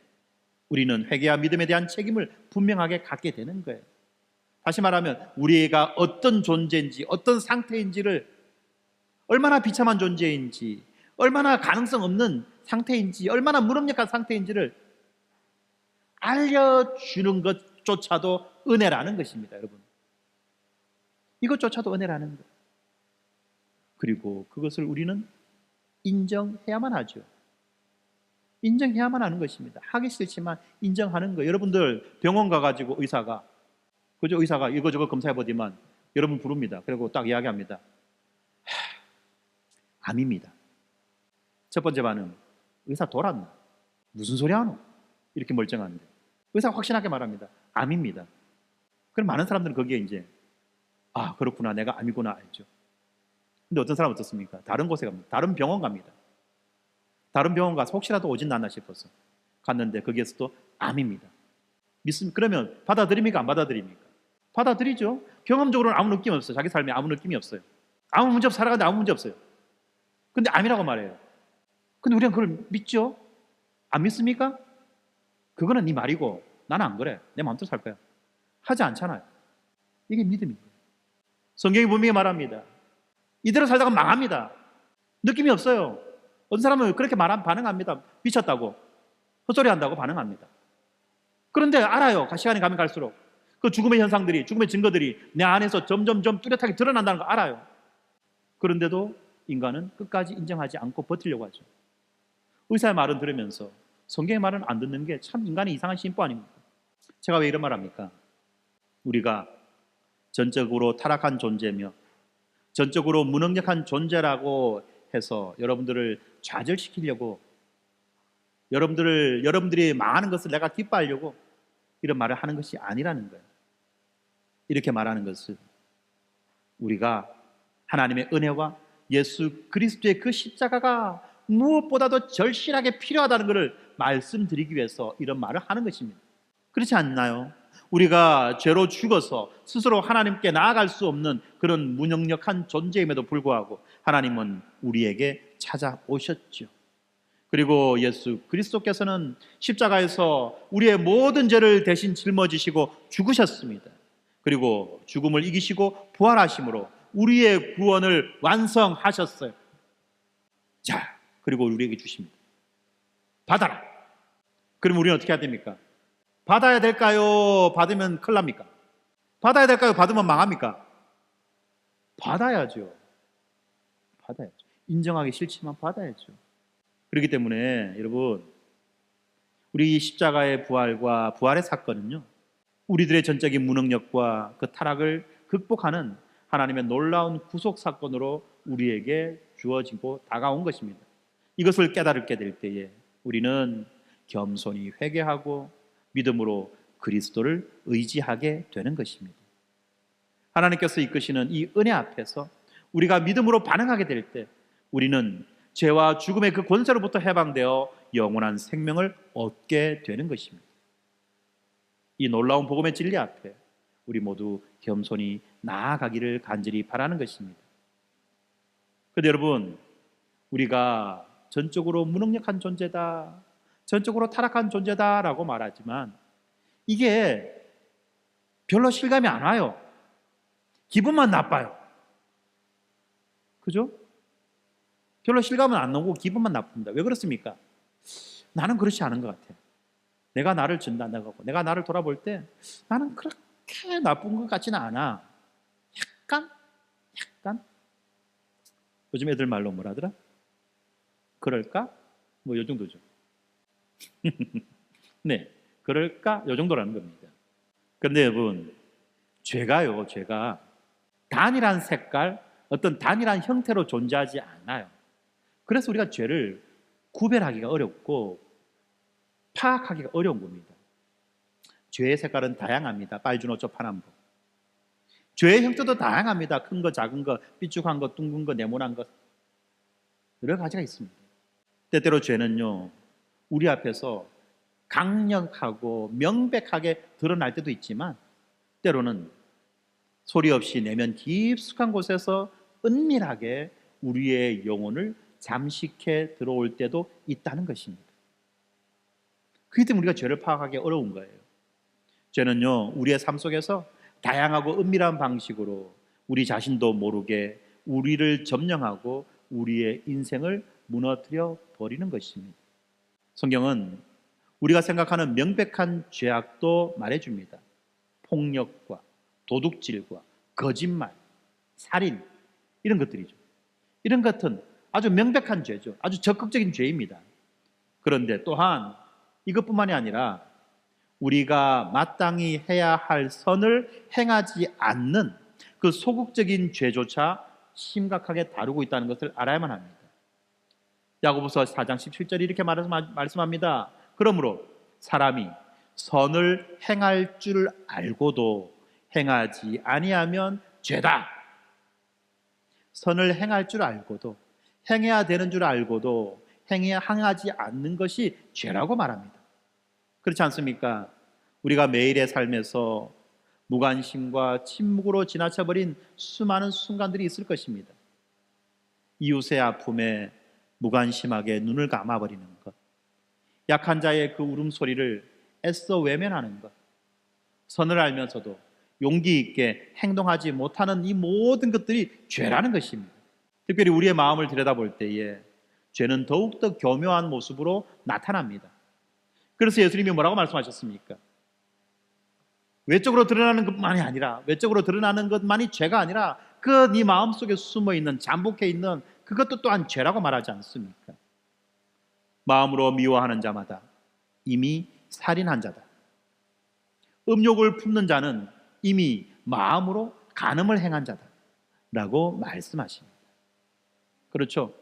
우리는 회개와 믿음에 대한 책임을 분명하게 갖게 되는 거예요. 다시 말하면 우리가 어떤 존재인지 어떤 상태인지를, 얼마나 비참한 존재인지, 얼마나 가능성 없는 상태인지, 얼마나 무능력한 상태인지를 알려주는 것조차도 은혜라는 것입니다. 여러분, 이것조차도 은혜라는 것. 그리고 그것을 우리는 인정해야만 하죠. 인정해야만 하는 것입니다. 하기 싫지만 인정하는 거. 여러분들 병원 가가지고 의사가 이거저거 검사해보지만 여러분 부릅니다. 그리고 딱 이야기합니다. 암입니다. 첫 번째 반응, 의사 돌았나? 무슨 소리 하노? 이렇게 멀쩡한데 의사가 확신하게 말합니다. 암입니다. 그럼 많은 사람들은 거기에 이제 그렇구나, 내가 암이구나 알죠. 근데 어떤 사람은 어떻습니까? 다른 곳에 갑니다. 다른 병원 갑니다. 다른 병원 가서 혹시라도 오진 않나 싶어서 갔는데 거기에서도 암입니다. 그러면 받아들입니까? 안 받아들입니까? 받아들이죠. 경험적으로는 아무 느낌 없어요. 자기 삶에 아무 느낌이 없어요. 아무 문제 없어, 살아가는데 아무 문제 없어요. 근데 암이라고 말해요. 근데 우리는 그걸 믿죠? 안 믿습니까? 그거는 네 말이고 나는 안 그래. 내 마음대로 살 거야. 하지 않잖아요. 이게 믿음이에요. 성경이 분명히 말합니다. 이대로 살다가 망합니다. 느낌이 없어요. 어떤 사람은 그렇게 반응합니다. 미쳤다고, 헛소리 한다고 반응합니다. 그런데 알아요. 시간이 가면 갈수록 그 죽음의 현상들이, 죽음의 증거들이 내 안에서 점점점 뚜렷하게 드러난다는 거 알아요. 그런데도 인간은 끝까지 인정하지 않고 버티려고 하죠. 의사의 말은 들으면서 성경의 말은 안 듣는 게 참 인간의 이상한 심보 아닙니까? 제가 왜 이런 말 합니까? 우리가 전적으로 타락한 존재며 전적으로 무능력한 존재라고 해서 여러분들을 좌절시키려고, 여러분들이 망하는 것을 내가 기뻐하려고 이런 말을 하는 것이 아니라는 거예요. 이렇게 말하는 것은 우리가 하나님의 은혜와 예수 그리스도의 그 십자가가 무엇보다도 절실하게 필요하다는 것을 말씀드리기 위해서 이런 말을 하는 것입니다. 그렇지 않나요? 우리가 죄로 죽어서 스스로 하나님께 나아갈 수 없는 그런 무능력한 존재임에도 불구하고 하나님은 우리에게 찾아오셨죠. 그리고 예수 그리스도께서는 십자가에서 우리의 모든 죄를 대신 짊어지시고 죽으셨습니다. 그리고 죽음을 이기시고 부활하심으로 우리의 구원을 완성하셨어요. 자, 그리고 우리에게 주십니다. 받아라. 그럼 우리는 어떻게 해야 됩니까? 받아야 될까요? 받으면 큰일 납니까? 받아야 될까요? 받으면 망합니까? 받아야죠. 받아야죠. 인정하기 싫지만 받아야죠. 그렇기 때문에 여러분, 우리 십자가의 부활과 부활의 사건은요, 우리들의 전적인 무능력과 그 타락을 극복하는 하나님의 놀라운 구속 사건으로 우리에게 주어지고 다가온 것입니다. 이것을 깨달게 될 때에 우리는 겸손히 회개하고 믿음으로 그리스도를 의지하게 되는 것입니다. 하나님께서 이끄시는 이 은혜 앞에서 우리가 믿음으로 반응하게 될 때 우리는 죄와 죽음의 그 권세로부터 해방되어 영원한 생명을 얻게 되는 것입니다. 이 놀라운 복음의 진리 앞에 우리 모두 겸손히 나아가기를 간절히 바라는 것입니다. 그런데 여러분, 우리가 전적으로 무능력한 존재다, 전적으로 타락한 존재다라고 말하지만 이게 별로 실감이 안 와요. 기분만 나빠요. 그죠? 별로 실감은 안 나고 기분만 나쁩니다. 왜 그렇습니까? 나는 그렇지 않은 것 같아요. 내가 나를 진단하고 내가 나를 돌아볼 때 나는 그렇게 나쁜 것 같지는 않아. 약간 요즘 애들 말로 뭐라더라? 그럴까? 뭐 요 정도죠. 네, 그럴까? 요 정도라는 겁니다. 그런데 여러분, 죄가 단일한 색깔, 어떤 단일한 형태로 존재하지 않아요. 그래서 우리가 죄를 구별하기가 어렵고 파악하기가 어려운 겁니다. 죄의 색깔은 다양합니다. 빨주노초 파남보. 죄의 형태도 다양합니다. 큰 거, 작은 거, 삐죽한 거, 둥근 거, 네모난 거, 여러 가지가 있습니다. 때때로 죄는요, 우리 앞에서 강력하고 명백하게 드러날 때도 있지만 때로는 소리 없이 내면 깊숙한 곳에서 은밀하게 우리의 영혼을 잠식해 들어올 때도 있다는 것입니다. 그렇기 때문에 우리가 죄를 파악하기 어려운 거예요. 죄는요, 우리의 삶 속에서 다양하고 은밀한 방식으로 우리 자신도 모르게 우리를 점령하고 우리의 인생을 무너뜨려 버리는 것입니다. 성경은 우리가 생각하는 명백한 죄악도 말해줍니다. 폭력과 도둑질과 거짓말, 살인, 이런 것들이죠. 이런 것은 아주 명백한 죄죠. 아주 적극적인 죄입니다. 그런데 또한 이것뿐만이 아니라 우리가 마땅히 해야 할 선을 행하지 않는 그 소극적인 죄조차 심각하게 다루고 있다는 것을 알아야만 합니다. 야고보서 4장 17절이 이렇게 말씀합니다. 그러므로 사람이 선을 행할 줄 알고도 행하지 아니하면 죄다. 선을 행할 줄 알고도, 행해야 되는 줄 알고도 행하지 않는 것이 죄라고 말합니다. 그렇지 않습니까? 우리가 매일의 삶에서 무관심과 침묵으로 지나쳐버린 수많은 순간들이 있을 것입니다. 이웃의 아픔에 무관심하게 눈을 감아버리는 것, 약한 자의 그 울음소리를 애써 외면하는 것, 선을 알면서도 용기 있게 행동하지 못하는 이 모든 것들이 죄라는 것입니다. 특별히 우리의 마음을 들여다볼 때에 죄는 더욱더 교묘한 모습으로 나타납니다. 그래서 예수님이 뭐라고 말씀하셨습니까? 외적으로 드러나는 것만이 아니라, 외적으로 드러나는 것만이 죄가 아니라 그 네 마음속에 숨어있는, 잠복해 있는 그것도 또한 죄라고 말하지 않습니까? 마음으로 미워하는 자마다 이미 살인한 자다. 음욕을 품는 자는 이미 마음으로 간음을 행한 자다 라고 말씀하십니다. 그렇죠?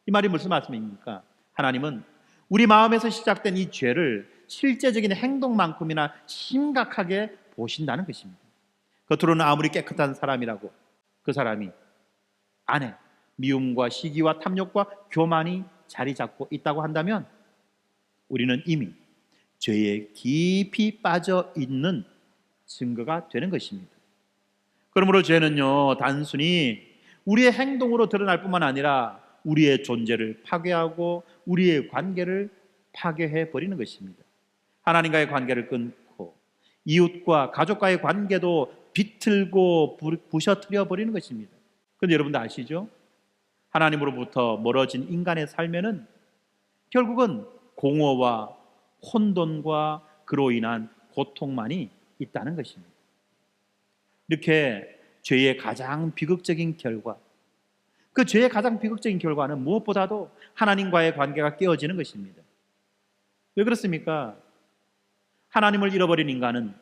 이 말이 무슨 말씀입니까? 하나님은 우리 마음에서 시작된 이 죄를 실제적인 행동만큼이나 심각하게 보신다는 것입니다. 겉으로는 아무리 깨끗한 사람이라고 그 사람이 안에 미움과 시기와 탐욕과 교만이 자리 잡고 있다고 한다면 우리는 이미 죄에 깊이 빠져 있는 증거가 되는 것입니다. 그러므로 죄는요, 단순히 우리의 행동으로 드러날 뿐만 아니라 우리의 존재를 파괴하고 우리의 관계를 파괴해 버리는 것입니다. 하나님과의 관계를 끊고 이웃과 가족과의 관계도 비틀고 부셔뜨려 버리는 것입니다. 그런데 여러분도 아시죠? 하나님으로부터 멀어진 인간의 삶에는 결국은 공허와 혼돈과 그로 인한 고통만이 있다는 것입니다. 이렇게 죄의 가장 비극적인 결과, 그 죄의 가장 비극적인 결과는 무엇보다도 하나님과의 관계가 깨어지는 것입니다. 왜 그렇습니까? 하나님을 잃어버린 인간은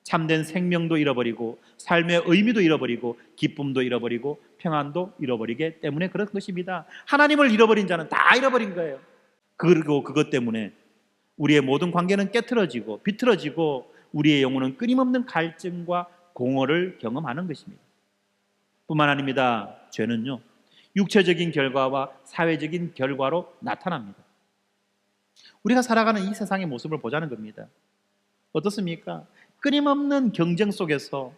참된 생명도 잃어버리고 삶의 의미도 잃어버리고 기쁨도 잃어버리고 평안도 잃어버리기 때문에 그런 것입니다. 하나님을 잃어버린 자는 다 잃어버린 거예요. 그리고 그것 때문에 우리의 모든 관계는 깨트러지고 비틀어지고 우리의 영혼은 끊임없는 갈증과 공허를 경험하는 것입니다. 뿐만 아닙니다. 죄는요, 육체적인 결과와 사회적인 결과로 나타납니다. 우리가 살아가는 이 세상의 모습을 보자는 겁니다. 어떻습니까? 끊임없는 경쟁 속에서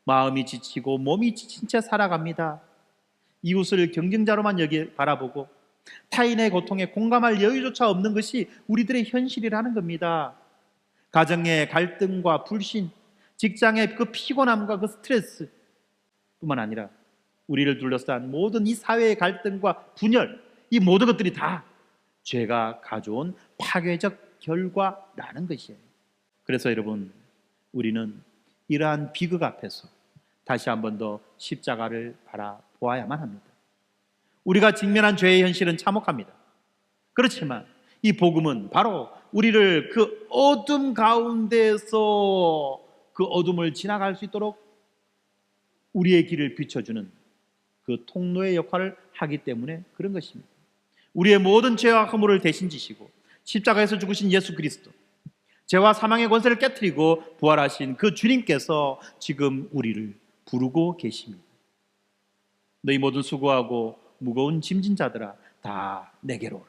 마음이 지치고 몸이 지친 채 살아갑니다. 이웃을 경쟁자로만 바라보고 타인의 고통에 공감할 여유조차 없는 것이 우리들의 현실이라는 겁니다. 가정의 갈등과 불신, 직장의 그 피곤함과 그 스트레스 뿐만 아니라 우리를 둘러싼 모든 이 사회의 갈등과 분열, 이 모든 것들이 다 죄가 가져온 파괴적 결과라는 것이에요. 그래서 여러분, 우리는 이러한 비극 앞에서 다시 한 번 더 십자가를 바라보아야만 합니다. 우리가 직면한 죄의 현실은 참혹합니다. 그렇지만 이 복음은 바로 우리를 그 어둠 가운데서 그 어둠을 지나갈 수 있도록 우리의 길을 비춰주는 그 통로의 역할을 하기 때문에 그런 것입니다. 우리의 모든 죄와 허물을 대신 지시고 십자가에서 죽으신 예수 그리스도, 죄와 사망의 권세를 깨트리고 부활하신 그 주님께서 지금 우리를 부르고 계십니다. 너희 모두 수고하고 무거운 짐진 자들아, 다 내게로 오라.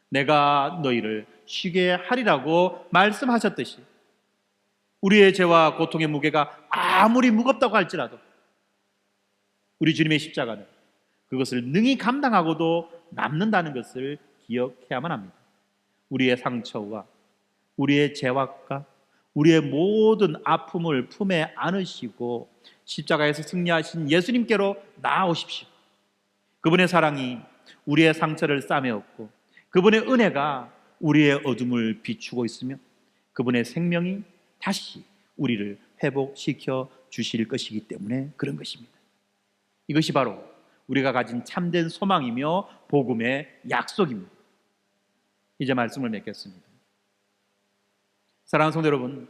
내가 너희를 쉬게 하리라고 말씀하셨듯이 우리의 죄와 고통의 무게가 아무리 무겁다고 할지라도 우리 주님의 십자가는 그것을 능히 감당하고도 남는다는 것을 기억해야만 합니다. 우리의 상처와 우리의 죄악과 우리의 모든 아픔을 품에 안으시고 십자가에서 승리하신 예수님께로 나아오십시오. 그분의 사랑이 우리의 상처를 싸매었고 그분의 은혜가 우리의 어둠을 비추고 있으며 그분의 생명이 다시 우리를 회복시켜 주실 것이기 때문에 그런 것입니다. 이것이 바로 우리가 가진 참된 소망이며 복음의 약속입니다. 이제 말씀을 맺겠습니다. 사랑하는 성도 여러분,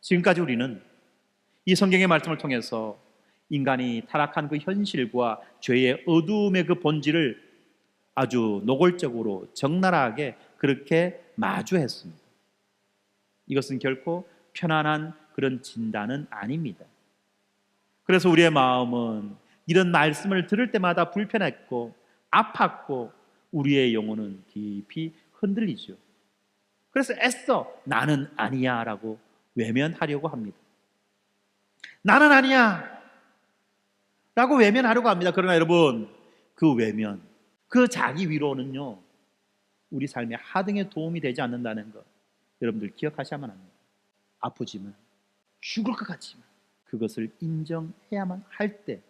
지금까지 우리는 이 성경의 말씀을 통해서 인간이 타락한 그 현실과 죄의 어둠의 그 본질을 아주 노골적으로 적나라하게 그렇게 마주했습니다. 이것은 결코 편안한 그런 진단은 아닙니다. 그래서 우리의 마음은 이런 말씀을 들을 때마다 불편했고 아팠고 우리의 영혼은 깊이 흔들리죠. 그래서 애써 나는 아니야 라고 외면하려고 합니다. 나는 아니야 라고 외면하려고 합니다. 그러나 여러분, 그 외면, 그 자기 위로는요, 우리 삶의 하등에 도움이 되지 않는다는 것 여러분들 기억하셔야만 합니다. 아프지만, 죽을 것 같지만 그것을 인정해야만 할 때,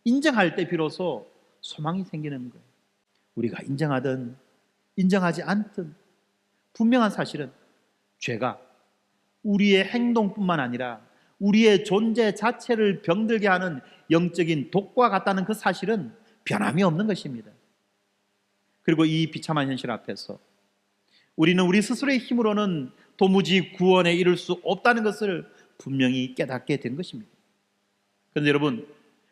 인정할 때 비로소 소망이 생기는 거예요. 우리가 인정하든 인정하지 않든 분명한 사실은 죄가 우리의 행동뿐만 아니라 우리의 존재 자체를 병들게 하는 영적인 독과 같다는 그 사실은 변함이 없는 것입니다. 그리고 이 비참한 현실 앞에서 우리는 우리 스스로의 힘으로는 도무지 구원에 이를 수 없다는 것을 분명히 깨닫게 된 것입니다. 그런데 여러분,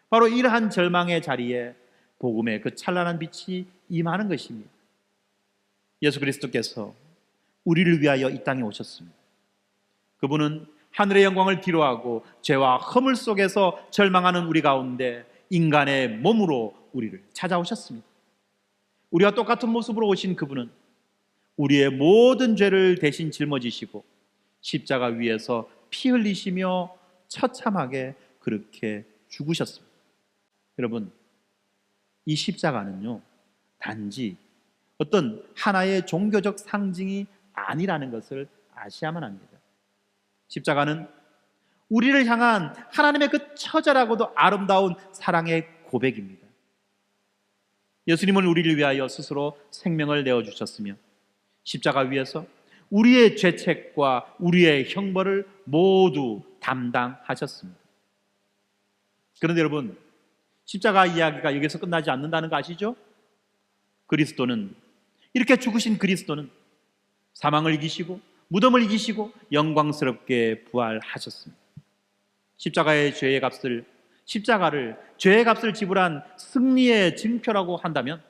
바로 이러한 절망의 자리에 복음의 그 찬란한 빛이 임하는 것입니다. 예수 그리스도께서 우리를 위하여 이 땅에 오셨습니다. 그분은 하늘의 영광을 뒤로하고 죄와 허물 속에서 절망하는 우리 가운데 인간의 몸으로 우리를 찾아오셨습니다. 우리와 똑같은 모습으로 오신 그분은 우리의 모든 죄를 대신 짊어지시고 십자가 위에서 피 흘리시며 처참하게 그렇게 죽으셨습니다. 여러분, 이 십자가는요, 단지 어떤 하나의 종교적 상징이 아니라는 것을 아셔야만 합니다. 십자가는 우리를 향한 하나님의 그 처절하고도 아름다운 사랑의 고백입니다. 예수님은 우리를 위하여 스스로 생명을 내어주셨으며 십자가 위에서 우리의 죄책과 우리의 형벌을 모두 담당하셨습니다. 그런데 여러분, 십자가 이야기가 여기서 끝나지 않는다는 거 아시죠? 그리스도는, 이렇게 죽으신 그리스도는 사망을 이기시고 무덤을 이기시고 영광스럽게 부활하셨습니다. 십자가의 십자가를 죄의 값을 지불한 승리의 증표라고 한다면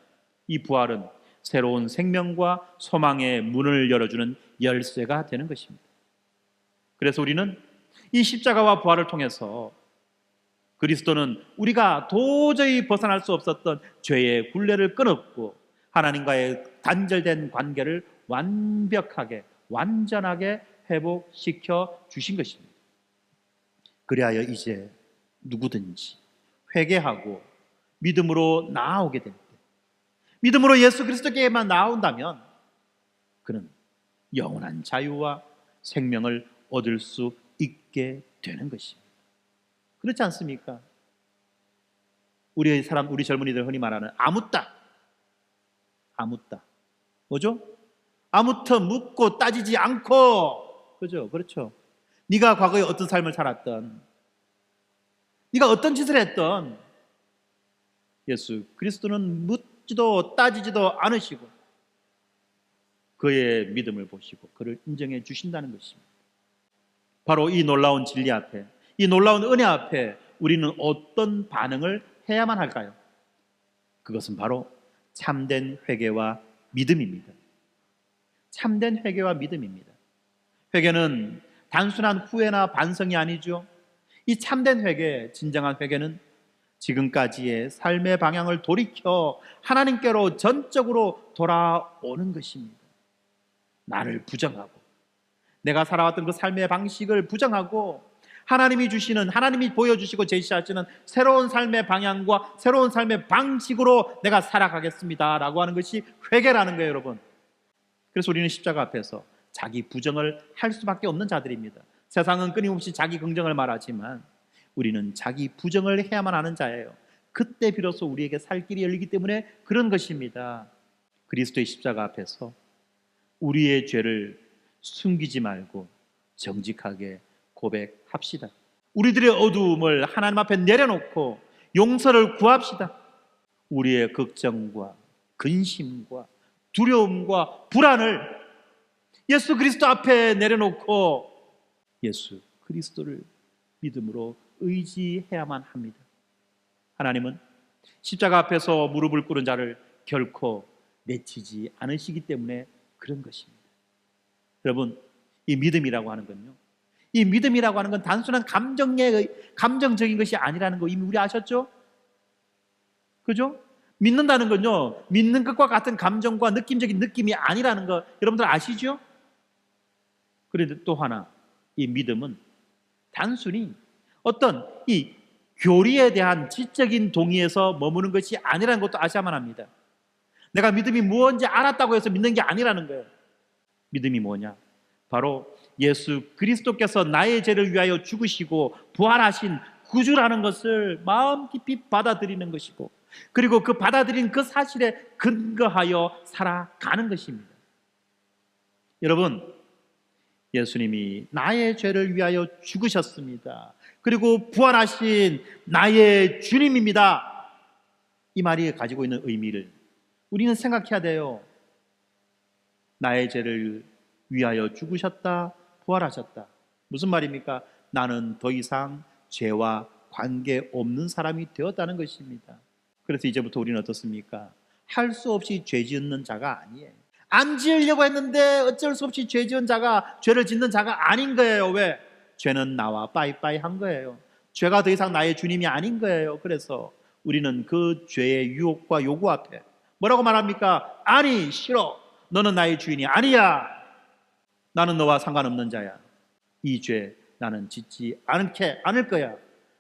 이 부활은 새로운 생명과 소망의 문을 열어주는 열쇠가 되는 것입니다. 그래서 우리는 이 십자가와 부활을 통해서 그리스도는 우리가 도저히 벗어날 수 없었던 죄의 굴레를 끊었고 하나님과의 단절된 관계를 완벽하게, 완전하게 회복시켜 주신 것입니다. 그리하여 이제 누구든지 회개하고 믿음으로 나아오게 될 때, 믿음으로 예수 그리스도께만 나온다면 그는 영원한 자유와 생명을 얻을 수 있게 되는 것입니다. 그렇지 않습니까? 우리 젊은이들 흔히 말하는 아무따. 뭐죠? 아무터 묻고 따지지 않고. 그죠? 그렇죠. 네가 과거에 어떤 삶을 살았던, 네가 어떤 짓을 했던, 예수 그리스도는 묻지도 따지지도 않으시고 그의 믿음을 보시고 그를 인정해 주신다는 것입니다. 바로 이 놀라운 진리 앞에, 이 놀라운 은혜 앞에 우리는 어떤 반응을 해야만 할까요? 그것은 바로 참된 회개와 믿음입니다. 참된 회개와 믿음입니다. 회개는 단순한 후회나 반성이 아니죠. 이 참된 회개, 진정한 회개는 지금까지의 삶의 방향을 돌이켜 하나님께로 전적으로 돌아오는 것입니다. 나를 부정하고, 내가 살아왔던 그 삶의 방식을 부정하고 하나님이 보여주시고 제시하시는 새로운 삶의 방향과 새로운 삶의 방식으로 내가 살아가겠습니다 라고 하는 것이 회개라는 거예요, 여러분. 그래서 우리는 십자가 앞에서 자기 부정을 할 수밖에 없는 자들입니다. 세상은 끊임없이 자기 긍정을 말하지만 우리는 자기 부정을 해야만 하는 자예요. 그때 비로소 우리에게 살 길이 열리기 때문에 그런 것입니다. 그리스도의 십자가 앞에서 우리의 죄를 숨기지 말고 정직하게 고백합시다. 우리들의 어두움을 하나님 앞에 내려놓고 용서를 구합시다. 우리의 걱정과 근심과 두려움과 불안을 예수 그리스도 앞에 내려놓고 예수 그리스도를 믿음으로 의지해야만 합니다. 하나님은 십자가 앞에서 무릎을 꿇은 자를 결코 내치지 않으시기 때문에 그런 것입니다. 여러분, 이 믿음이라고 하는 건요, 이 믿음이라고 하는 건 단순한 감정적인 것이 아니라는 거 이미 우리 아셨죠? 그죠? 믿는다는 건요, 믿는 것과 같은 감정과 느낌적인 느낌이 아니라는 거 여러분들 아시죠? 그런데 또 하나, 이 믿음은 단순히 어떤 이 교리에 대한 지적인 동의에서 머무는 것이 아니라는 것도 아셔야만 합니다. 내가 믿음이 무엇인지 알았다고 해서 믿는 게 아니라는 거예요. 믿음이 뭐냐? 바로 예수 그리스도께서 나의 죄를 위하여 죽으시고 부활하신 구주라는 것을 마음 깊이 받아들이는 것이고, 그리고 그 받아들인 그 사실에 근거하여 살아가는 것입니다. 여러분, 예수님이 나의 죄를 위하여 죽으셨습니다. 그리고 부활하신 나의 주님입니다. 이 말이 가지고 있는 의미를 우리는 생각해야 돼요. 나의 죄를 위하여 죽으셨다, 부활하셨다. 무슨 말입니까? 나는 더 이상 죄와 관계없는 사람이 되었다는 것입니다. 그래서 이제부터 우리는 어떻습니까? 할 수 없이 죄 짓는 자가 아니에요. 안 지으려고 했는데 어쩔 수 없이 죄 지은 자가, 죄를 짓는 자가 아닌 거예요. 왜? 죄는 나와 빠이빠이 한 거예요. 죄가 더 이상 나의 주님이 아닌 거예요. 그래서 우리는 그 죄의 유혹과 요구 앞에 뭐라고 말합니까? 아니, 싫어. 너는 나의 주인이 아니야. 나는 너와 상관없는 자야. 이 죄 나는 짓지 않을 거야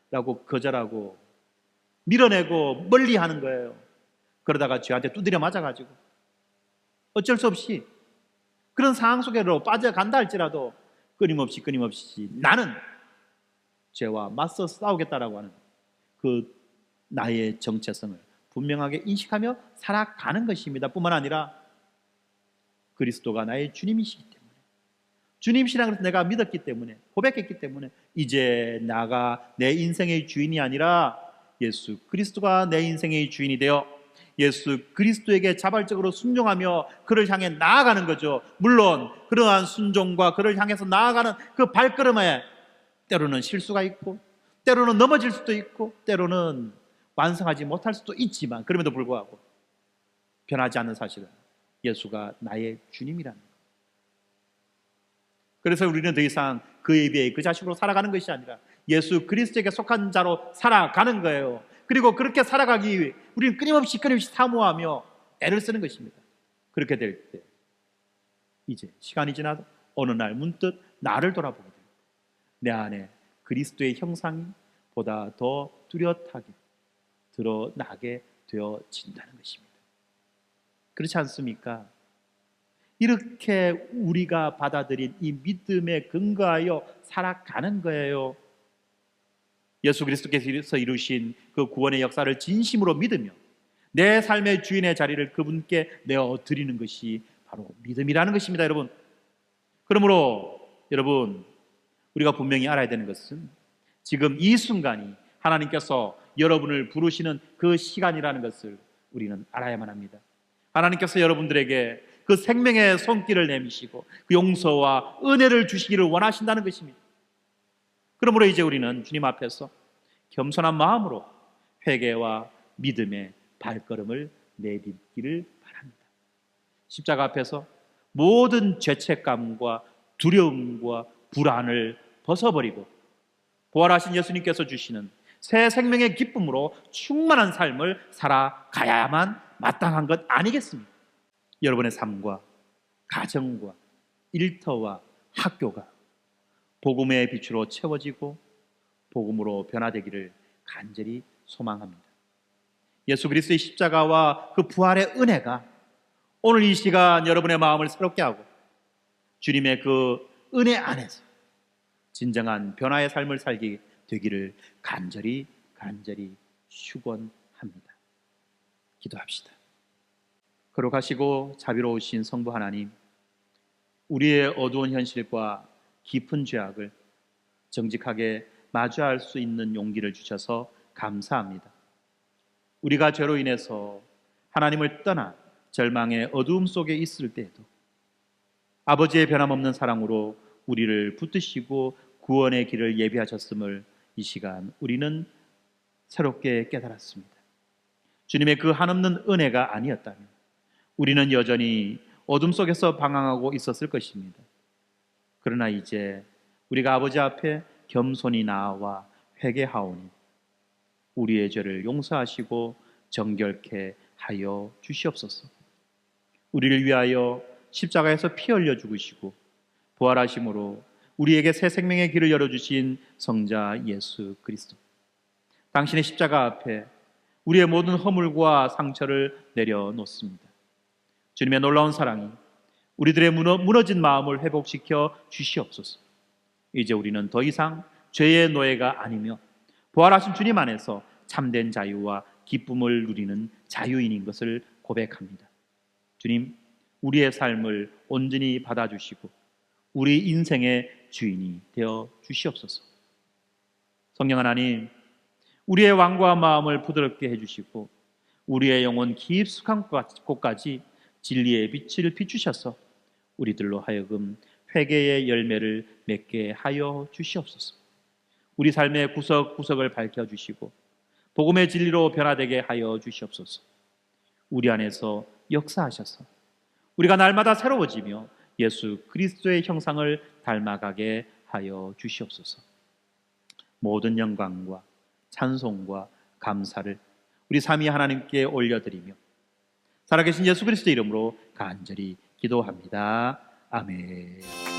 라고 거절하고 밀어내고 멀리하는 거예요. 그러다가 죄한테 두드려 맞아가지고 어쩔 수 없이 그런 상황 속으로 빠져간다 할지라도 끊임없이 나는 죄와 맞서 싸우겠다라고 하는 그 나의 정체성을 분명하게 인식하며 살아가는 것입니다. 뿐만 아니라 그리스도가 나의 주님이시기 때문에, 주님 신앙을 내가 믿었기 때문에, 고백했기 때문에 이제 나가 내 인생의 주인이 아니라 예수 그리스도가 내 인생의 주인이 되어 예수 그리스도에게 자발적으로 순종하며 그를 향해 나아가는 거죠. 물론 그러한 순종과 그를 향해서 나아가는 그 발걸음에 때로는 실수가 있고 때로는 넘어질 수도 있고 때로는 완성하지 못할 수도 있지만, 그럼에도 불구하고 변하지 않는 사실은 예수가 나의 주님이라는 것. 그래서 우리는 더 이상 그에 비해 그 자식으로 살아가는 것이 아니라 예수 그리스도에게 속한 자로 살아가는 거예요. 그리고 그렇게 살아가기 위해 우리는 끊임없이 사모하며 애를 쓰는 것입니다. 그렇게 될 때 이제 시간이 지나서 어느 날 문득 나를 돌아보게 됩니다. 내 안에 그리스도의 형상이 보다 더 뚜렷하게 드러나게 되어진다는 것입니다. 그렇지 않습니까? 이렇게 우리가 받아들인 이 믿음에 근거하여 살아가는 거예요. 예수 그리스도께서 이루신 그 구원의 역사를 진심으로 믿으며 내 삶의 주인의 자리를 그분께 내어드리는 것이 바로 믿음이라는 것입니다, 여러분. 그러므로 여러분, 우리가 분명히 알아야 되는 것은 지금 이 순간이 하나님께서 여러분을 부르시는 그 시간이라는 것을 우리는 알아야만 합니다. 하나님께서 여러분들에게 그 생명의 손길을 내미시고 그 용서와 은혜를 주시기를 원하신다는 것입니다. 그러므로 이제 우리는 주님 앞에서 겸손한 마음으로 회개와 믿음의 발걸음을 내딛기를 바랍니다. 십자가 앞에서 모든 죄책감과 두려움과 불안을 벗어버리고 부활하신 예수님께서 주시는 새 생명의 기쁨으로 충만한 삶을 살아가야만 마땅한 것 아니겠습니까? 여러분의 삶과 가정과 일터와 학교가 복음의 빛으로 채워지고 복음으로 변화되기를 간절히 소망합니다. 예수 그리스도의 십자가와 그 부활의 은혜가 오늘 이 시간 여러분의 마음을 새롭게 하고 주님의 그 은혜 안에서 진정한 변화의 삶을 살게 되기를 간절히 축원합니다. 기도합시다. 거룩하시고 자비로우신 성부 하나님, 우리의 어두운 현실과 깊은 죄악을 정직하게 마주할 수 있는 용기를 주셔서 감사합니다. 우리가 죄로 인해서 하나님을 떠나 절망의 어두움 속에 있을 때에도 아버지의 변함없는 사랑으로 우리를 붙드시고 구원의 길을 예비하셨음을 이 시간 우리는 새롭게 깨달았습니다. 주님의 그 한없는 은혜가 아니었다면 우리는 여전히 어둠 속에서 방황하고 있었을 것입니다. 그러나 이제 우리가 아버지 앞에 겸손히 나아와 회개하오니 우리의 죄를 용서하시고 정결케 하여 주시옵소서. 우리를 위하여 십자가에서 피 흘려 죽으시고 부활하심으로 우리에게 새 생명의 길을 열어주신 성자 예수 그리스도, 당신의 십자가 앞에 우리의 모든 허물과 상처를 내려놓습니다. 주님의 놀라운 사랑이 우리들의 무너진 마음을 회복시켜 주시옵소서. 이제 우리는 더 이상 죄의 노예가 아니며 부활하신 주님 안에서 참된 자유와 기쁨을 누리는 자유인인 것을 고백합니다. 주님, 우리의 삶을 온전히 받아주시고 우리 인생의 주인이 되어 주시옵소서. 성령 하나님, 우리의 완고한 마음을 부드럽게 해주시고 우리의 영혼 깊숙한 곳까지 진리의 빛을 비추셔서 우리들로 하여금 회개의 열매를 맺게 하여 주시옵소서. 우리 삶의 구석구석을 밝혀주시고 복음의 진리로 변화되게 하여 주시옵소서. 우리 안에서 역사하셔서 우리가 날마다 새로워지며 예수 그리스도의 형상을 닮아가게 하여 주시옵소서. 모든 영광과 찬송과 감사를 우리 삼위 하나님께 올려드리며 살아계신 예수 그리스도 이름으로 간절히 기도합니다. 아멘.